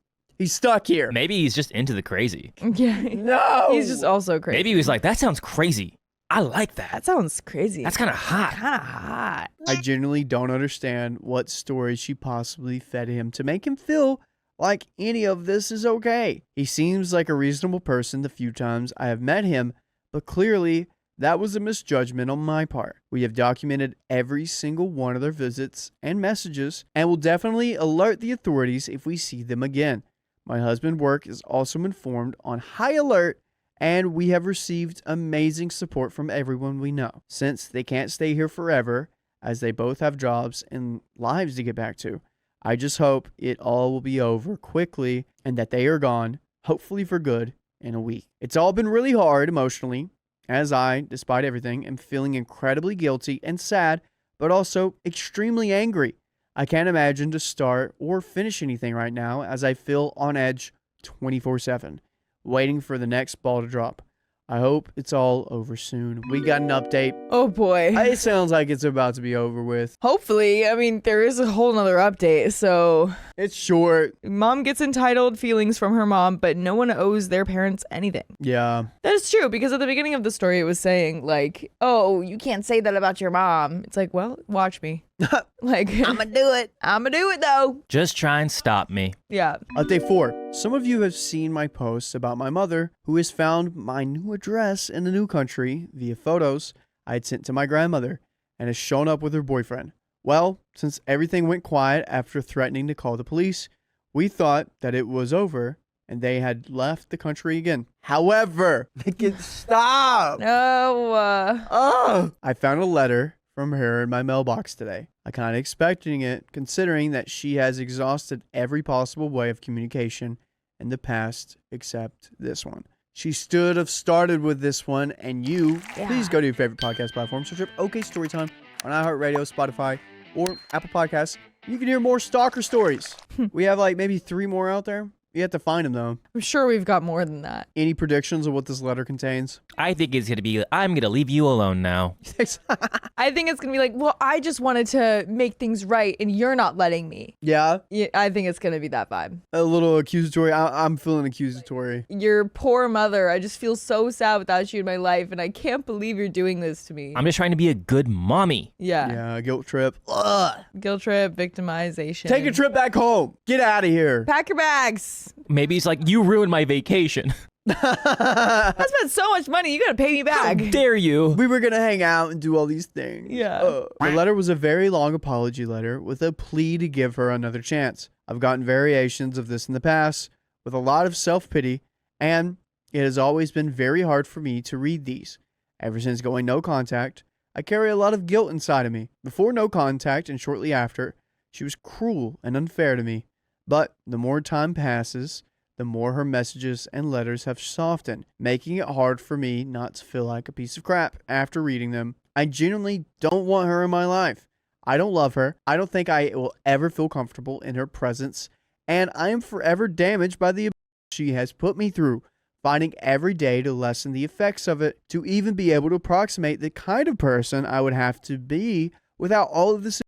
Speaker 2: stuck here.
Speaker 3: Maybe he's just into the crazy.
Speaker 1: Yeah.
Speaker 2: No!
Speaker 1: He's just also crazy.
Speaker 3: Maybe he was like, that sounds crazy. I like that.
Speaker 1: That sounds crazy.
Speaker 3: That's kind of hot.
Speaker 1: kind of hot.
Speaker 2: I genuinely don't understand what story she possibly fed him to make him feel like any of this is okay. He seems like a reasonable person the few times I have met him, but clearly that was a misjudgment on my part. We have documented every single one of their visits and messages and will definitely alert the authorities if we see them again. My husband's work is also informed on high alert, and we have received amazing support from everyone we know. Since they can't stay here forever, as they both have jobs and lives to get back to, I just hope it all will be over quickly and that they are gone, hopefully for good, in a week. It's all been really hard emotionally, as I, despite everything, am feeling incredibly guilty and sad, but also extremely angry. I can't imagine to start or finish anything right now as I feel on edge 24/7, waiting for the next ball to drop. I hope it's all over soon. We got an update.
Speaker 1: Oh boy.
Speaker 2: It sounds like it's about to be over with.
Speaker 1: Hopefully. I mean, there is a whole nother update. So
Speaker 2: It's short.
Speaker 1: mom gets entitled feelings from her mom, but no one owes their parents anything.
Speaker 2: Yeah.
Speaker 1: That is true, because at the beginning of the story, it was saying like, oh, you can't say that about your mom. It's like, well, watch me. Like, I'm gonna do it. I'm gonna do it though.
Speaker 3: Just try and stop me.
Speaker 1: Yeah.
Speaker 2: Update 4. Some of you have seen my posts about my mother, who has found my new address in the new country via photos I had sent to my grandmother and has shown up with her boyfriend. Well, since everything went quiet after threatening to call the police, we thought that it was over and they had left the country again. However, they can stop.
Speaker 1: No.
Speaker 2: I found a letter from her in my mailbox today. I kind of expecting it, considering that she has exhausted every possible way of communication in the past except this one. She should have started with this one, and please go to your favorite podcast platform, search up OK Storytime on iHeartRadio, Spotify, or Apple Podcasts. You can hear more stalker stories. We have like maybe 3 more out there. You have to find them though.
Speaker 1: I'm sure we've got more than that.
Speaker 2: Any predictions of what this letter contains?
Speaker 3: I think it's going to be, I'm going to leave you alone now.
Speaker 1: I think it's going to be like, well, I just wanted to make things right and you're not letting me.
Speaker 2: Yeah,
Speaker 1: I think it's going to be that vibe.
Speaker 2: a little accusatory. I'm feeling accusatory.
Speaker 1: Your poor mother. I just feel so sad without you in my life and I can't believe you're doing this to me.
Speaker 3: I'm just trying to be a good mommy.
Speaker 1: Yeah.
Speaker 2: Yeah, guilt trip. Ugh.
Speaker 1: Guilt trip, victimization.
Speaker 2: Take a trip back home. Get out of here.
Speaker 1: Pack your bags.
Speaker 3: Maybe it's like, you ruined my vacation.
Speaker 1: I spent so much money. You got to pay me
Speaker 3: How
Speaker 1: back.
Speaker 3: dare you?
Speaker 2: We were going to hang out and do all these things.
Speaker 1: Yeah.
Speaker 2: The letter was a very long apology letter with a plea to give her another chance. I've gotten variations of this in the past with a lot of self-pity, and it has always been very hard for me to read these. Ever since going no contact, I carry a lot of guilt inside of me. Before no contact and shortly after, she was cruel and unfair to me. But the more time passes, the more her messages and letters have softened, making it hard for me not to feel like a piece of crap after reading them. I genuinely don't want her in my life. I don't love her. I don't think I will ever feel comfortable in her presence, and I am forever damaged by the abuse she has put me through, fighting every day to lessen the effects of it, to even be able to approximate the kind of person I would have to be without all of this.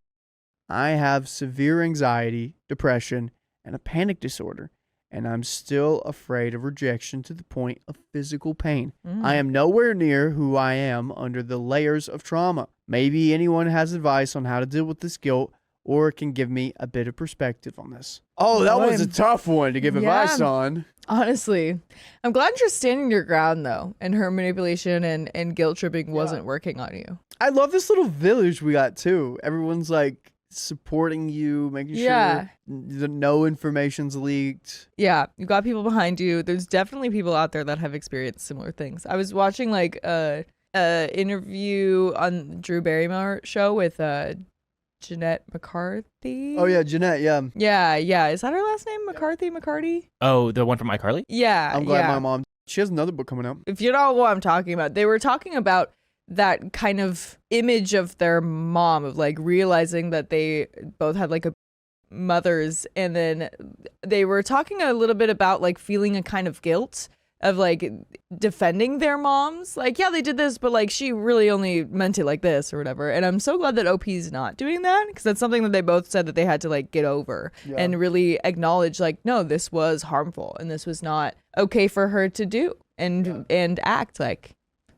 Speaker 2: I have severe anxiety, depression, and a panic disorder, and I'm still afraid of rejection to the point of physical pain. I am nowhere near who I am under the layers of trauma. Maybe anyone has advice on how to deal with this guilt or can give me a bit of perspective on this. Oh, that was a tough one to give advice on.
Speaker 1: Honestly, I'm glad you're standing your ground though, and her manipulation and guilt tripping wasn't working on you.
Speaker 2: I love this little village we got too. Everyone's like supporting you, making
Speaker 1: Yeah.
Speaker 2: sure no information's leaked.
Speaker 1: Yeah, you got people behind you. There's definitely people out there that have experienced similar things. I was watching like a interview on Drew Barrymore's show with Jeanette McCarthy.
Speaker 2: Oh yeah, Jeanette. Yeah,
Speaker 1: Yeah. Is that her last name? McCarthy?
Speaker 3: Oh, the one from iCarly?
Speaker 1: Yeah.
Speaker 2: I'm glad
Speaker 1: yeah.
Speaker 2: my mom. She has another book coming out.
Speaker 1: If you know what I'm talking about, they were talking about that kind of image of their mom, of like realizing that they both had like a mothers, and then they were talking a little bit about like feeling a kind of guilt of like defending their moms, like, yeah, they did this, but like she really only meant it like this or whatever. And I'm so glad that OP's not doing that, because that's something that they both said that they had to like get over and really acknowledge, like, no, this was harmful and this was not okay for her to do and act like.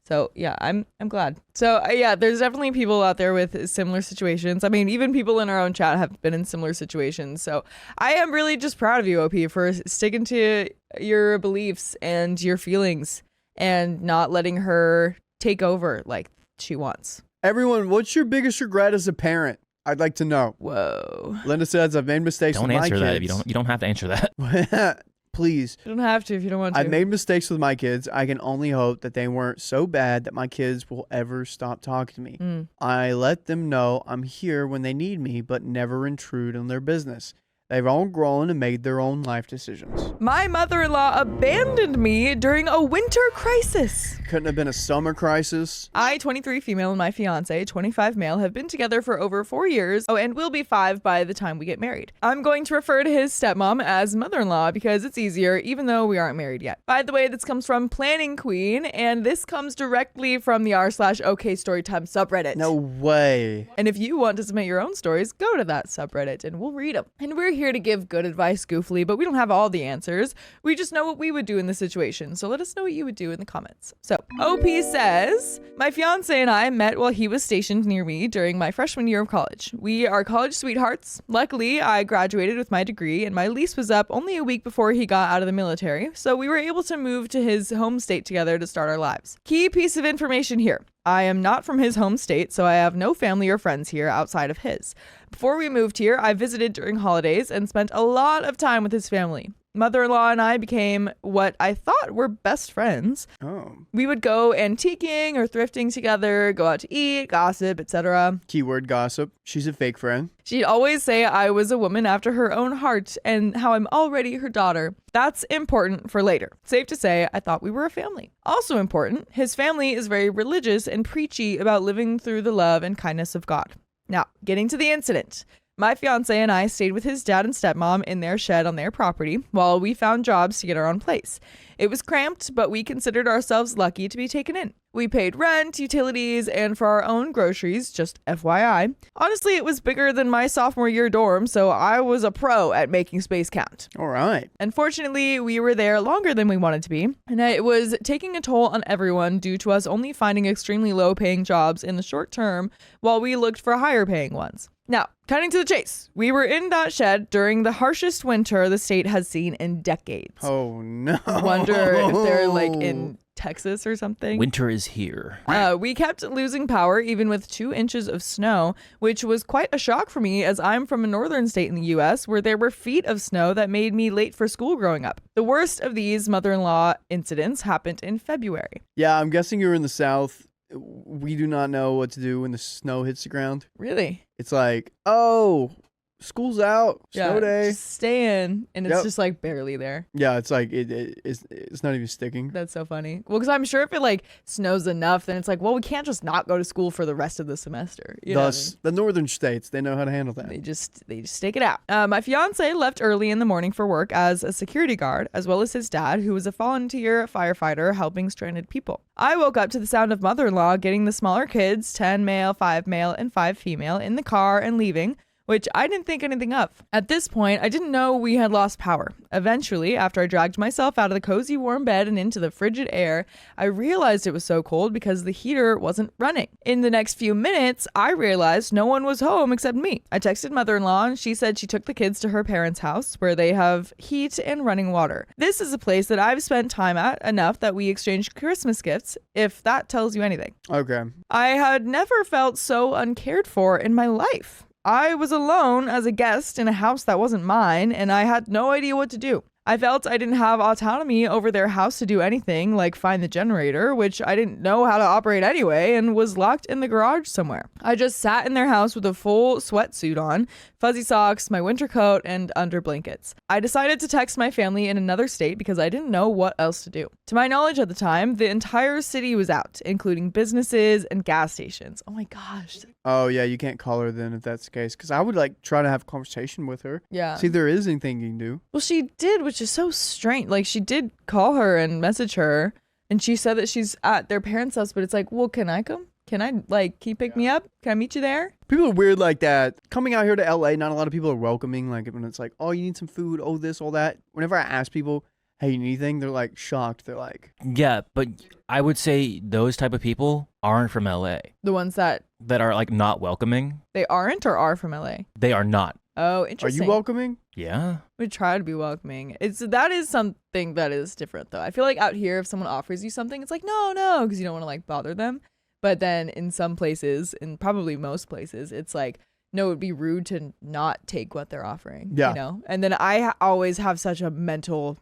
Speaker 1: So yeah, I'm glad. So yeah, there's definitely people out there with similar situations. I mean, even people in our own chat have been in similar situations. So I am really just proud of you, OP, for sticking to your beliefs and your feelings and not letting her take over like she wants.
Speaker 2: Everyone, what's your biggest regret as a parent? I'd like to know.
Speaker 1: Whoa.
Speaker 2: Linda says, I've made mistakes
Speaker 3: Don't
Speaker 2: with my
Speaker 3: answer that.
Speaker 2: kids.
Speaker 3: You don't have to answer that.
Speaker 2: Please.
Speaker 1: You don't have to if you don't want to.
Speaker 2: I've made mistakes with my kids. I can only hope that they weren't so bad that my kids will ever stop talking to me. I let them know I'm here when they need me, but never intrude on their business. They've all grown and made their own life decisions.
Speaker 1: My mother-in-law abandoned me during a winter crisis.
Speaker 2: Couldn't have been a summer crisis.
Speaker 1: I, 23 female, and my fiance, 25 male, have been together for over 4 years. Oh, and we'll be 5 by the time we get married. I'm going to refer to his stepmom as mother-in-law because it's easier, even though we aren't married yet. By the way, this comes from Planning Queen, and this comes directly from the r/okstorytime subreddit.
Speaker 2: No way.
Speaker 1: And if you want to submit your own stories, go to that subreddit and we'll read them. And we're here to give good advice goofily, but we don't have all the answers. We just know what we would do in this situation. So let us know what you would do in the comments. So OP says, my fiance and I met while he was stationed near me during my freshman year of college. We are college sweethearts. Luckily, I graduated with my degree and my lease was up only a week before he got out of the military. So we were able to move to his home state together to start our lives. Key piece of information here. I am not from his home state, so I have no family or friends here outside of his. Before we moved here, I visited during holidays and spent a lot of time with his family. Mother-in-law and I became what I thought were best friends.
Speaker 2: Oh.
Speaker 1: We would go antiquing or thrifting together, go out to eat, gossip, etc.
Speaker 2: Keyword gossip. She's a fake friend.
Speaker 1: She'd always say I was a woman after her own heart and how I'm already her daughter. That's important for later. Safe to say, I thought we were a family. Also important, his family is very religious and preachy about living through the love and kindness of God. Now, getting to the incident. My fiance and I stayed with his dad and stepmom in their shed on their property while we found jobs to get our own place. It was cramped, but we considered ourselves lucky to be taken in. We paid rent, utilities, and for our own groceries, just FYI. Honestly, it was bigger than my sophomore year dorm, so I was a pro at making space count.
Speaker 2: All right.
Speaker 1: Unfortunately, we were there longer than we wanted to be, and it was taking a toll on everyone due to us only finding extremely low-paying jobs in the short term while we looked for higher-paying ones. Now, cutting to the chase, we were in that shed during the harshest winter the state has seen in decades.
Speaker 2: Oh, no.
Speaker 1: I wonder if they're like in Texas or something.
Speaker 3: Winter is here.
Speaker 1: We kept losing power even with 2 inches of snow, which was quite a shock for me as I'm from a northern state in the US where there were feet of snow that made me late for school growing up. The worst of these mother-in-law incidents happened in February.
Speaker 2: Yeah, I'm guessing you're in the South. We do not know what to do when the snow hits the ground.
Speaker 1: Really?
Speaker 2: It's like, oh, school's out, snow day.
Speaker 1: Just stay in, and it's
Speaker 2: Yep.
Speaker 1: just like barely there.
Speaker 2: Yeah, it's like it's not even sticking.
Speaker 1: That's so funny. Well, because I'm sure if it like snows enough, then it's like, well, we can't just not go to school for the rest of the semester. You know what I
Speaker 2: Thus,
Speaker 1: mean?
Speaker 2: the northern states, they know how to handle that.
Speaker 1: They just stake it out. My fiance left early in the morning for work as a security guard, as well as his dad, who was a volunteer firefighter helping stranded people. I woke up to the sound of mother-in-law getting the smaller kids, 10 male, 5 male, and 5 female, in the car and leaving, which I didn't think anything of. At this point, I didn't know we had lost power. Eventually, after I dragged myself out of the cozy warm bed and into the frigid air, I realized it was so cold because the heater wasn't running. In the next few minutes, I realized no one was home except me. I texted mother-in-law and she said she took the kids to her parents' house where they have heat and running water. This is a place that I've spent time at enough that we exchanged Christmas gifts, if that tells you anything.
Speaker 2: Okay.
Speaker 1: I had never felt so uncared for in my life. I was alone as a guest in a house that wasn't mine, and I had no idea what to do. I felt I didn't have autonomy over their house to do anything like find the generator, which I didn't know how to operate anyway, and was locked in the garage somewhere. I just sat in their house with a full sweatsuit on, fuzzy socks, my winter coat, and under blankets. I decided to text my family in another state because I didn't know what else to do. To my knowledge at the time, the entire city was out, including businesses and gas stations. Oh my gosh.
Speaker 2: Oh, yeah, you can't call her then if that's the case. Because I would, like, try to have a conversation with her.
Speaker 1: Yeah.
Speaker 2: See if there is anything you can do.
Speaker 1: Well, she did, which is so strange. Like, she did call her and message her, and she said that she's at their parents' house, but it's like, well, can I come? Can I, like, can you pick me up? Can I meet you there?
Speaker 2: People are weird like that. Coming out here to LA, not a lot of people are welcoming. Like, when it's like, oh, you need some food, oh, this, all that. Whenever I ask people, hey, you need anything? They're, like, shocked. They're like...
Speaker 3: Yeah, but I would say those type of people aren't from LA.
Speaker 1: The ones that
Speaker 3: Are, like, not welcoming.
Speaker 1: they aren't or are from LA?
Speaker 3: They are not.
Speaker 1: Oh,
Speaker 2: Are
Speaker 1: interesting.
Speaker 2: you welcoming?
Speaker 3: Yeah.
Speaker 1: We try to be welcoming. That is something that is different, though. I feel like out here, if someone offers you something, it's like, no, because you don't want to, like, bother them. But then in some places, and probably most places, it's like, no, it would be rude to not take what they're offering.
Speaker 2: Yeah.
Speaker 1: You know? And then I always have such a mental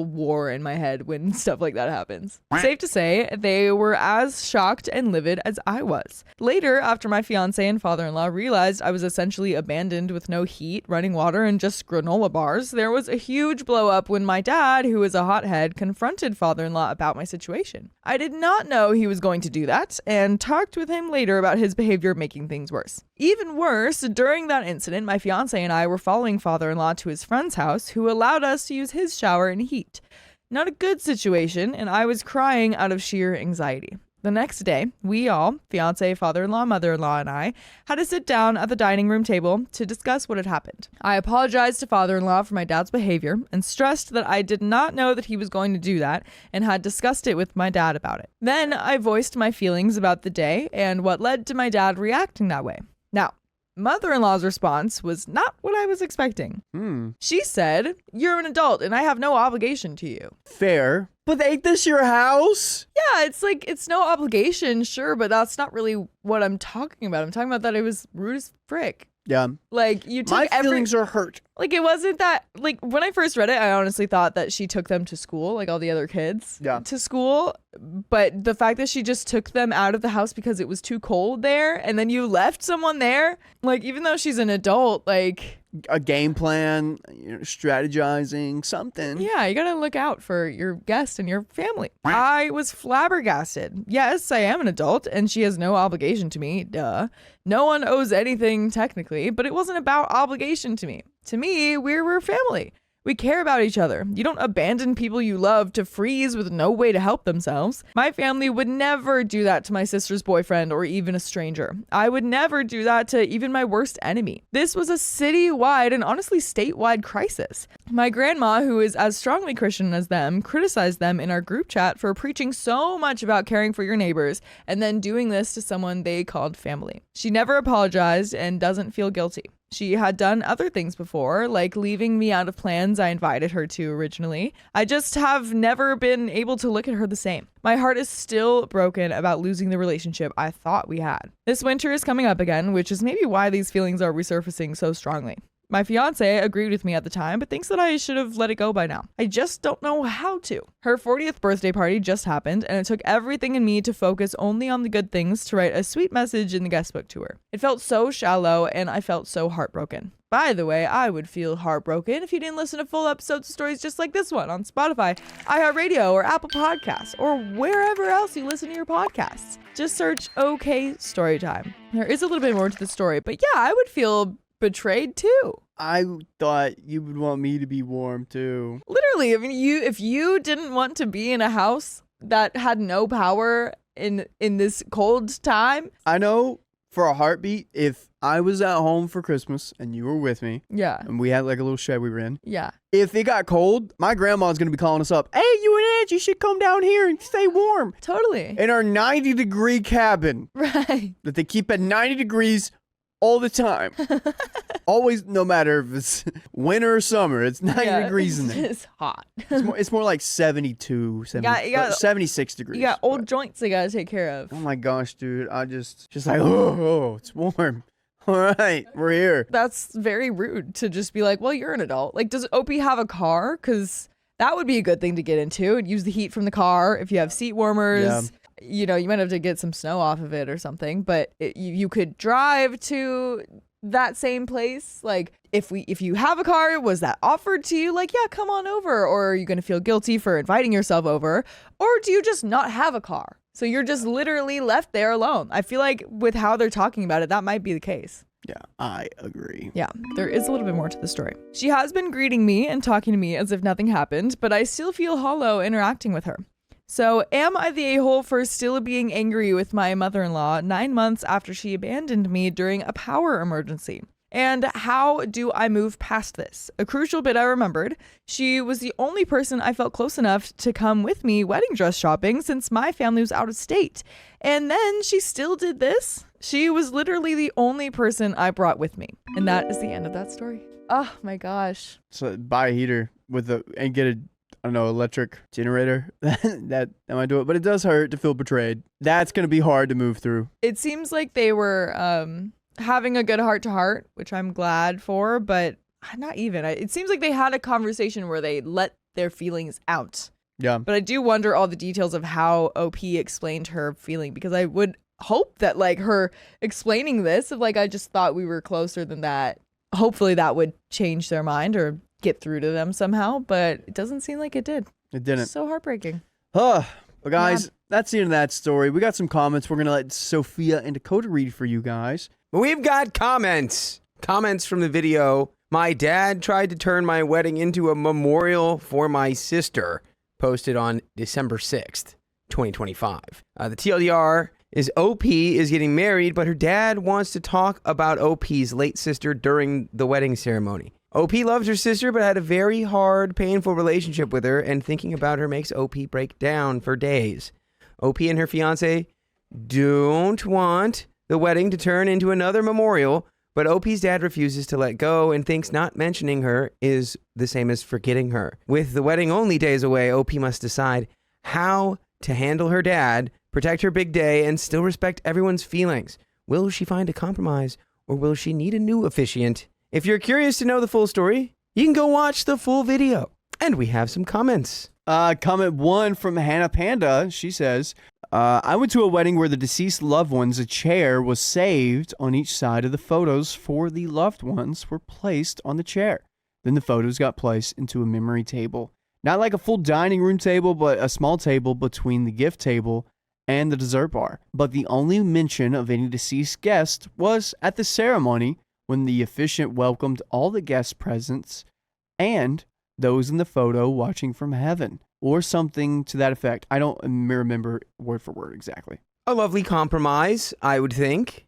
Speaker 1: war in my head when stuff like that happens. Safe to say, they were as shocked and livid as I was. Later, after my fiance and father-in-law realized I was essentially abandoned with no heat, running water, and just granola bars, there was a huge blow up when my dad, who is a hothead, confronted father-in-law about my situation. I did not know he was going to do that, and talked with him later about his behavior making things worse. Even worse, during that incident, my fiance and I were following father-in-law to his friend's house, who allowed us to use his shower in heat. Not a good situation, and I was crying out of sheer anxiety. The next day, we all, fiance, father-in-law, mother-in-law, and I, had to sit down at the dining room table to discuss what had happened. I apologized to father-in-law for my dad's behavior and stressed that I did not know that he was going to do that and had discussed it with my dad about it. Then I voiced my feelings about the day and what led to my dad reacting that way. Now, mother-in-law's response was not what I was expecting. She said, "You're an adult and I have no obligation to you."
Speaker 2: Fair. But ain't this your house?
Speaker 1: Yeah, it's like, it's no obligation, sure, but that's not really what I'm talking about. I'm talking about that it was rude as frick.
Speaker 2: Yeah.
Speaker 1: Like, you took
Speaker 2: My feelings are hurt.
Speaker 1: Like, it wasn't that, like, when I first read it, I honestly thought that she took them to school, like all the other kids to school. But the fact that she just took them out of the house because it was too cold there, and then you left someone there, like, even though she's an adult, like...
Speaker 2: A game plan, strategizing, something.
Speaker 1: Yeah, you gotta look out for your guest and your family. I was flabbergasted. Yes, I am an adult, and she has no obligation to me, duh. No one owes anything technically, but it wasn't about obligation to me. To me, we're family. We care about each other. You don't abandon people you love to freeze with no way to help themselves. My family would never do that to my sister's boyfriend or even a stranger. I would never do that to even my worst enemy. This was a citywide and honestly statewide crisis. My grandma, who is as strongly Christian as them, criticized them in our group chat for preaching so much about caring for your neighbors and then doing this to someone they called family. She never apologized and doesn't feel guilty. She had done other things before, like leaving me out of plans I invited her to originally. I just have never been able to look at her the same. My heart is still broken about losing the relationship I thought we had. This winter is coming up again, which is maybe why these feelings are resurfacing so strongly. My fiance agreed with me at the time, but thinks that I should have let it go by now. I just don't know how to. Her 40th birthday party just happened, and it took everything in me to focus only on the good things to write a sweet message in the guest book to her. It felt so shallow, and I felt so heartbroken. By the way, I would feel heartbroken if you didn't listen to full episodes of stories just like this one on Spotify, iHeartRadio, or Apple Podcasts, or wherever else you listen to your podcasts. Just search OK Storytime. There is a little bit more to the story, but yeah, I would feel betrayed too.
Speaker 2: I thought you would want me to be warm too.
Speaker 1: Literally, I mean, if you didn't want to be in a house that had no power in this cold time.
Speaker 2: I know for a heartbeat, if I was at home for Christmas and you were with me,
Speaker 1: Yeah.
Speaker 2: and we had like a little shed we were in,
Speaker 1: Yeah.
Speaker 2: if it got cold, my grandma's gonna be calling us up. Hey, you and Ed, you should come down here and stay warm
Speaker 1: Totally.
Speaker 2: in our 90-degree cabin
Speaker 1: Right.
Speaker 2: that they keep at 90 degrees all the time. Always, no matter if it's winter or summer, it's 90 degrees in there.
Speaker 1: It's hot.
Speaker 2: It's more like 72, 70,
Speaker 1: You got
Speaker 2: 76 degrees.
Speaker 1: You got old
Speaker 2: but-
Speaker 1: joints you gotta take care of.
Speaker 2: Oh my gosh, dude. I just like, oh, it's warm. All right, we're here.
Speaker 1: That's very rude to just be like, well, you're an adult. Like, does OP have a car? Because that would be a good thing to get into and use the heat from the car. If you have seat warmers, you know, you might have to get some snow off of it or something. But you could drive to that same place. Like, if you have a car, was that offered to you? Like, yeah, come on over. Or are you going to feel guilty for inviting yourself over? Or do you just not have a car? So you're just literally left there alone. I feel like with how they're talking about it, that might be the case.
Speaker 2: Yeah, I agree.
Speaker 1: Yeah, there is a little bit more to the story. She has been greeting me and talking to me as if nothing happened, but I still feel hollow interacting with her. So am I the a-hole for still being angry with my mother-in-law 9 months after she abandoned me during a power emergency? And how do I move past this? A crucial bit I remembered. She was the only person I felt close enough to come with me wedding dress shopping since my family was out of state. And then she still did this. She was literally the only person I brought with me. And that is the end of that story. Oh my gosh.
Speaker 2: So buy a heater and get a, I don't know, electric generator. that might do it. But it does hurt to feel betrayed. That's going to be hard to move through.
Speaker 1: It seems like they were having a good heart-to-heart, which I'm glad for, but not even. It seems like they had a conversation where they let their feelings out.
Speaker 2: Yeah.
Speaker 1: But I do wonder all the details of how OP explained her feeling, because I would hope that like her explaining this of like, I just thought we were closer than that. Hopefully that would change their mind or get through to them somehow, but it doesn't seem like it did.
Speaker 2: It didn't.
Speaker 1: It's so heartbreaking.
Speaker 2: Well, guys, that's the end of that story. We got some comments we're going to let Sophia and Dakota read for you guys.
Speaker 4: We've got comments. Comments from the video. My dad tried to turn my wedding into a memorial for my sister. Posted on December 6th, 2025. The TLDR is OP is getting married, but her dad wants to talk about OP's late sister during the wedding ceremony. OP loves her sister, but had a very hard, painful relationship with her, and thinking about her makes OP break down for days. OP and her fiance don't want the wedding to turn into another memorial, but OP's dad refuses to let go and thinks not mentioning her is the same as forgetting her. With the wedding only days away, OP must decide how to handle her dad, protect her big day, and still respect everyone's feelings. Will she find a compromise, or will she need a new officiant? If you're curious to know the full story, you can go watch the full video. And we have some comments.
Speaker 2: Comment 1 from Hannah Panda. She says, I went to a wedding where the deceased loved ones, a chair was saved on each side of the photos for the loved ones were placed on the chair. Then the photos got placed into a memory table. Not like a full dining room table, but a small table between the gift table and the dessert bar. But the only mention of any deceased guest was at the ceremony when the officiant welcomed all the guest presents and those in the photo watching from heaven, or something to that effect. I don't remember word for word exactly.
Speaker 4: A lovely compromise, I would think.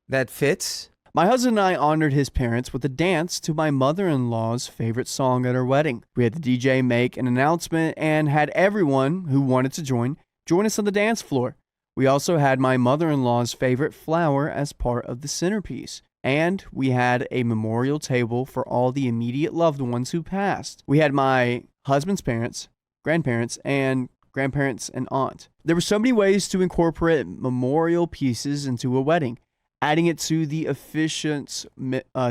Speaker 4: That fits.
Speaker 2: My husband and I honored his parents with a dance to my mother-in-law's favorite song at her wedding. We had the DJ make an announcement and had everyone who wanted to join us on the dance floor. We also had my mother-in-law's favorite flower as part of the centerpiece. And we had a memorial table for all the immediate loved ones who passed. We had my husband's parents, grandparents, and aunt. There were so many ways to incorporate memorial pieces into a wedding. Adding it to the officiant's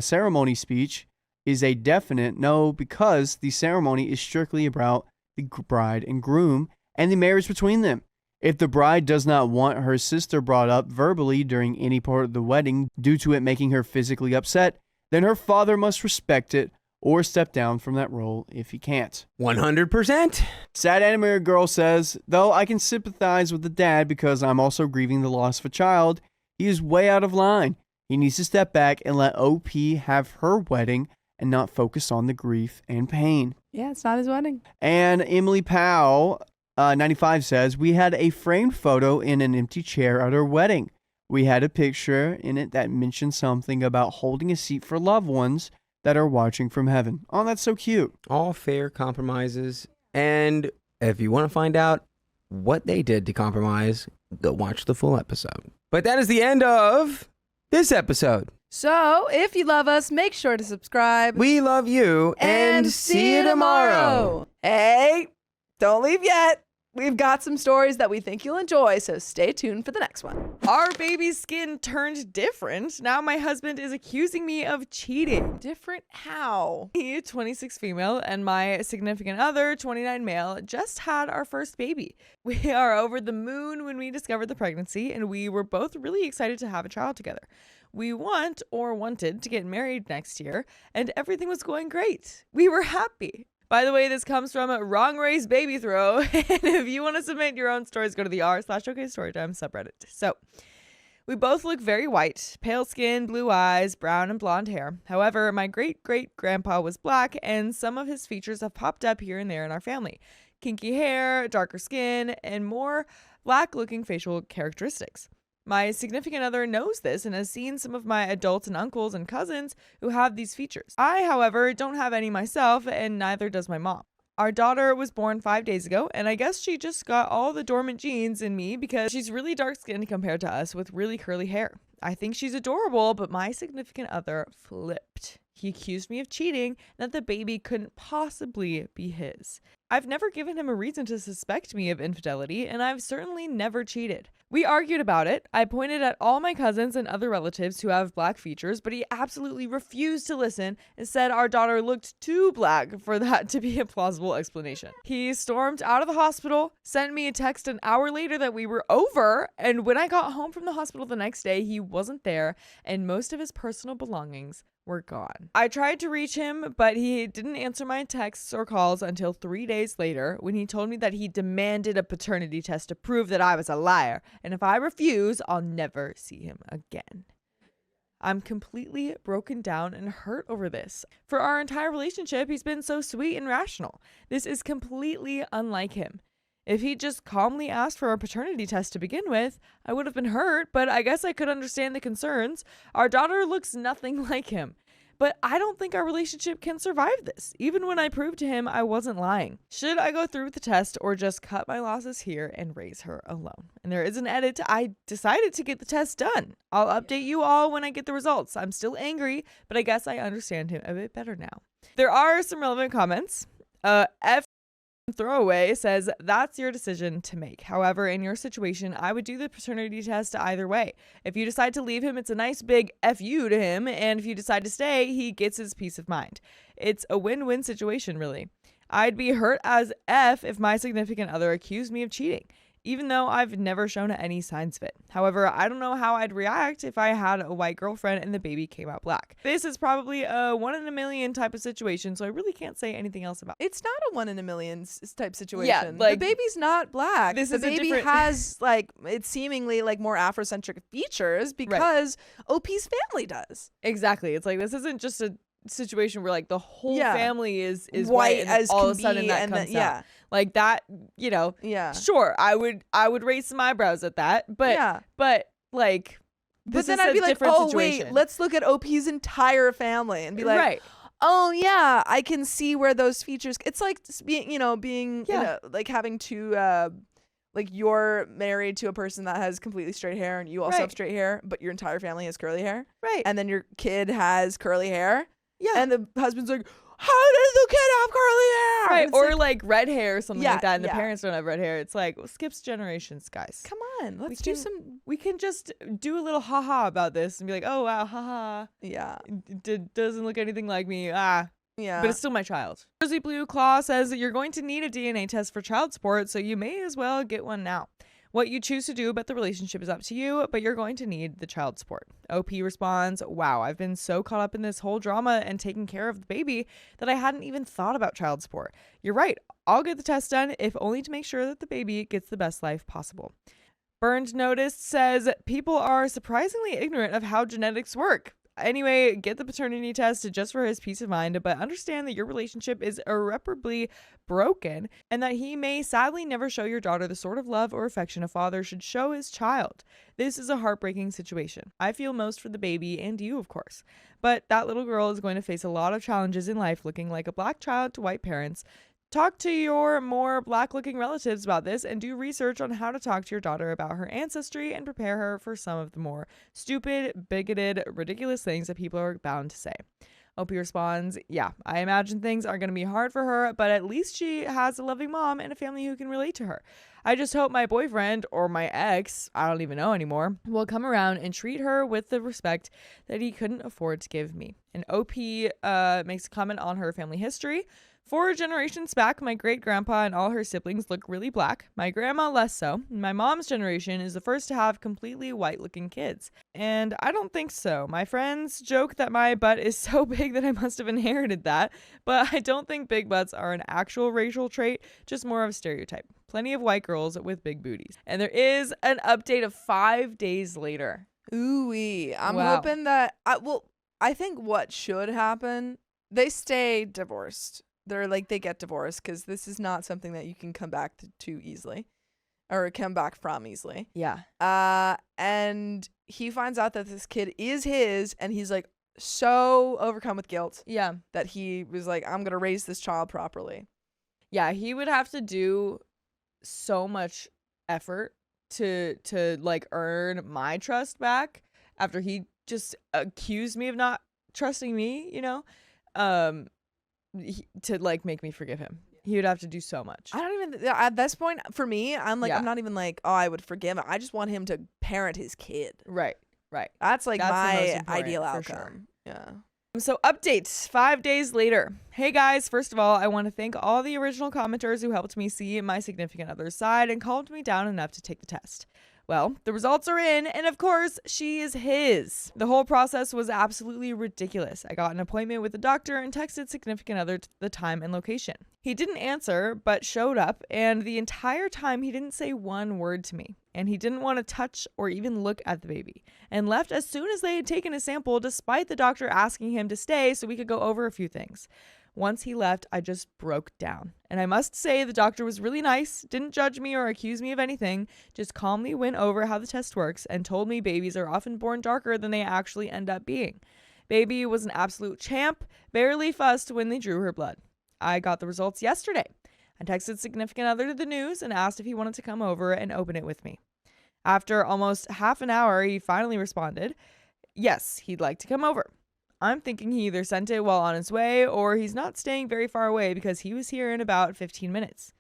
Speaker 2: ceremony speech is a definite no, because the ceremony is strictly about the bride and groom and the marriage between them. If the bride does not want her sister brought up verbally during any part of the wedding due to it making her physically upset, then her father must respect it or step down from that role if he can't.
Speaker 4: 100%.
Speaker 2: Sad Animated Girl says, though I can sympathize with the dad because I'm also grieving the loss of a child, he is way out of line. He needs to step back and let OP have her wedding and not focus on the grief and pain.
Speaker 1: Yeah, it's not his wedding.
Speaker 2: And Emily Powell, 95 says, we had a framed photo in an empty chair at our wedding. We had a picture in it that mentioned something about holding a seat for loved ones that are watching from heaven. Oh, that's so cute.
Speaker 4: All fair compromises. And if you want to find out what they did to compromise, go watch the full episode. But that is the end of this episode.
Speaker 5: So, if you love us, make sure to subscribe.
Speaker 4: We love you, and see you tomorrow.
Speaker 1: Hey, don't leave yet.
Speaker 5: We've got some stories that we think you'll enjoy, so stay tuned for the next one.
Speaker 1: Our baby's skin turned different. Now my husband is accusing me of cheating.
Speaker 5: Different how?
Speaker 1: He, 26 female, and my significant other, 29 male, just had our first baby. We are over the moon when we discovered the pregnancy, and we were both really excited to have a child together. We wanted to get married next year, and everything was going great. We were happy. By the way, this comes from Wrong Race Baby Throw. And if you want to submit your own stories, go to the r/okstorytime subreddit. So, we both look very white, pale skin, blue eyes, brown and blonde hair. However, my great-great-grandpa was black, and some of his features have popped up here and there in our family. Kinky hair, darker skin, and more black-looking facial characteristics. My significant other knows this and has seen some of my adults and uncles and cousins who have these features. I, however, don't have any myself, and neither does my mom. Our daughter was born 5 days ago, and I guess she just got all the dormant genes in me because she's really dark-skinned compared to us with really curly hair. I think she's adorable, but my significant other flipped. He accused me of cheating and that the baby couldn't possibly be his. I've never given him a reason to suspect me of infidelity, and I've certainly never cheated. We argued about it. I pointed at all my cousins and other relatives who have black features, but he absolutely refused to listen and said our daughter looked too black for that to be a plausible explanation. He stormed out of the hospital, sent me a text an hour later that we were over, and when I got home from the hospital the next day, he wasn't there, and most of his personal belongings were gone. I tried to reach him, but he didn't answer my texts or calls until 3 days later when he told me that he demanded a paternity test to prove that I was a liar, and if I refuse, I'll never see him again. I'm completely broken down and hurt over this. For our entire relationship, he's been so sweet and rational. This is completely unlike him. If he just calmly asked for a paternity test to begin with, I would have been hurt, but I guess I could understand the concerns. Our daughter looks nothing like him. But I don't think our relationship can survive this, even when I proved to him I wasn't lying. Should I go through with the test or just cut my losses here and raise her alone? And there is an edit. I decided to get the test done. I'll update you all when I get the results. I'm still angry, but I guess I understand him a bit better now. There are some relevant comments. Throwaway says, that's your decision to make. However, in your situation, I would do the paternity test either way. If you decide to leave him, it's a nice big F you to him. And if you decide to stay, he gets his peace of mind. It's a win-win situation, really. I'd be hurt as F if my significant other accused me of cheating, even though I've never shown any signs of it. However, I don't know how I'd react if I had a white girlfriend and the baby came out black. This is probably a 1 in a million type of situation, so I really can't say anything else about it.
Speaker 5: It's not a 1 in a million type situation.
Speaker 1: Yeah, like,
Speaker 5: the baby's not black.
Speaker 1: This
Speaker 5: the
Speaker 1: is a
Speaker 5: baby
Speaker 1: different-
Speaker 5: has like it's seemingly like more Afrocentric features because OP's family does.
Speaker 1: Exactly. It's like, this isn't just a situation where like the whole
Speaker 5: Yeah.
Speaker 1: family is
Speaker 5: White
Speaker 1: white and
Speaker 5: as
Speaker 1: all
Speaker 5: can
Speaker 1: of a sudden
Speaker 5: be,
Speaker 1: that
Speaker 5: and
Speaker 1: comes
Speaker 5: then- yeah.
Speaker 1: out. Like that, you know,
Speaker 5: Yeah.
Speaker 1: sure, I would raise some eyebrows at that, but
Speaker 5: Yeah.
Speaker 1: but like this
Speaker 5: But then
Speaker 1: is
Speaker 5: I'd
Speaker 1: a
Speaker 5: be like,
Speaker 1: different
Speaker 5: oh
Speaker 1: situation.
Speaker 5: wait, let's look at OP's entire family and be like,
Speaker 1: right.
Speaker 5: oh yeah, I can see where those features. It's like being,
Speaker 1: Yeah.
Speaker 5: like having two, like you're married to a person that has completely straight hair and you also have
Speaker 1: Right.
Speaker 5: straight hair, but your entire family has curly hair,
Speaker 1: Right.
Speaker 5: and then your kid has curly hair,
Speaker 1: yeah.
Speaker 5: and the husband's like, how does the kid have curly hair?
Speaker 1: Right.
Speaker 5: And it's
Speaker 1: Or
Speaker 5: like,
Speaker 1: like red hair or something
Speaker 5: Yeah,
Speaker 1: like that, and the
Speaker 5: yeah.
Speaker 1: parents don't have red hair. It's like, well, skips generations, guys.
Speaker 5: come on, let's
Speaker 1: can-
Speaker 5: do some.
Speaker 1: We can just do a little haha about this and be like, oh wow, haha.
Speaker 5: Yeah,
Speaker 1: Doesn't look anything like me.
Speaker 5: yeah.
Speaker 1: But it's still my child. Jersey Blue Claw says that you're going to need a DNA test for child support, so you may as well get one now. What you choose to do about the relationship is up to you, but you're going to need the child support. OP responds, wow, I've been so caught up in this whole drama and taking care of the baby that I hadn't even thought about child support. You're right. I'll get the test done, if only to make sure that the baby gets the best life possible. Burned Notice says people are surprisingly ignorant of how genetics work. Anyway, get the paternity test just for his peace of mind, but understand that your relationship is irreparably broken and that he may sadly never show your daughter the sort of love or affection a father should show his child. This is a heartbreaking situation. I feel most for the baby and you, of course, but that little girl is going to face a lot of challenges in life looking like a black child to white parents. Talk to your more black-looking relatives about this and do research on how to talk to your daughter about her ancestry and prepare her for some of the more stupid, bigoted, ridiculous things that people are bound to say. OP responds, yeah, I imagine things are going to be hard for her, but at least she has a loving mom and a family who can relate to her. I just hope my boyfriend or my ex, I don't even know anymore, will come around and treat her with the respect that he couldn't afford to give me. And OP makes a comment on her family history. 4 generations back, my great-grandpa and all her siblings look really black. My grandma less so. My mom's generation is the first to have completely white-looking kids. And I don't think so. My friends joke that my butt is so big that I must have inherited that. But I don't think big butts are an actual racial trait, just more of a stereotype. Plenty of white girls with big booties. And there is an update of 5 days later.
Speaker 5: Ooh-wee. I'm
Speaker 1: Wow.
Speaker 5: hoping that... I think what should happen, they stay divorced. They get divorced because this is not something that you can come back to easily or come back from easily.
Speaker 1: Yeah.
Speaker 5: And he finds out that this kid is his, and he's like so overcome with guilt
Speaker 1: Yeah.
Speaker 5: that he was like, I'm going to raise this child properly.
Speaker 1: Yeah, he would have to do so much effort to like earn my trust back after he just accused me of not trusting me, you know? To like make me forgive him. He would have to do so much.
Speaker 5: I don't even, at this point, for me, I'm like,
Speaker 1: Yeah.
Speaker 5: I'm not even like, oh, I would forgive him. I just want him to parent his kid.
Speaker 1: Right.
Speaker 5: That's like
Speaker 1: That's the most
Speaker 5: my
Speaker 1: important,
Speaker 5: ideal
Speaker 1: for
Speaker 5: outcome.
Speaker 1: sure.
Speaker 5: Yeah.
Speaker 1: So updates 5 days later. Hey guys, first of all, I want to thank all the original commenters who helped me see my significant other's side and calmed me down enough to take the test. Well, the results are in, and of course, she is his. The whole process was absolutely ridiculous. I got an appointment with the doctor and texted significant other the time and location. He didn't answer, but showed up, and the entire time he didn't say one word to me. And he didn't want to touch or even look at the baby, and left as soon as they had taken a sample, despite the doctor asking him to stay so we could go over a few things. Once he left, I just broke down. And I must say the doctor was really nice, didn't judge me or accuse me of anything, just calmly went over how the test works and told me babies are often born darker than they actually end up being. Baby was an absolute champ, barely fussed when they drew her blood. I got the results yesterday. I texted significant other to the news and asked if he wanted to come over and open it with me. After almost half an hour, he finally responded, yes, he'd like to come over. I'm thinking he either sent it while on his way or he's not staying very far away because he was here in about 15 minutes.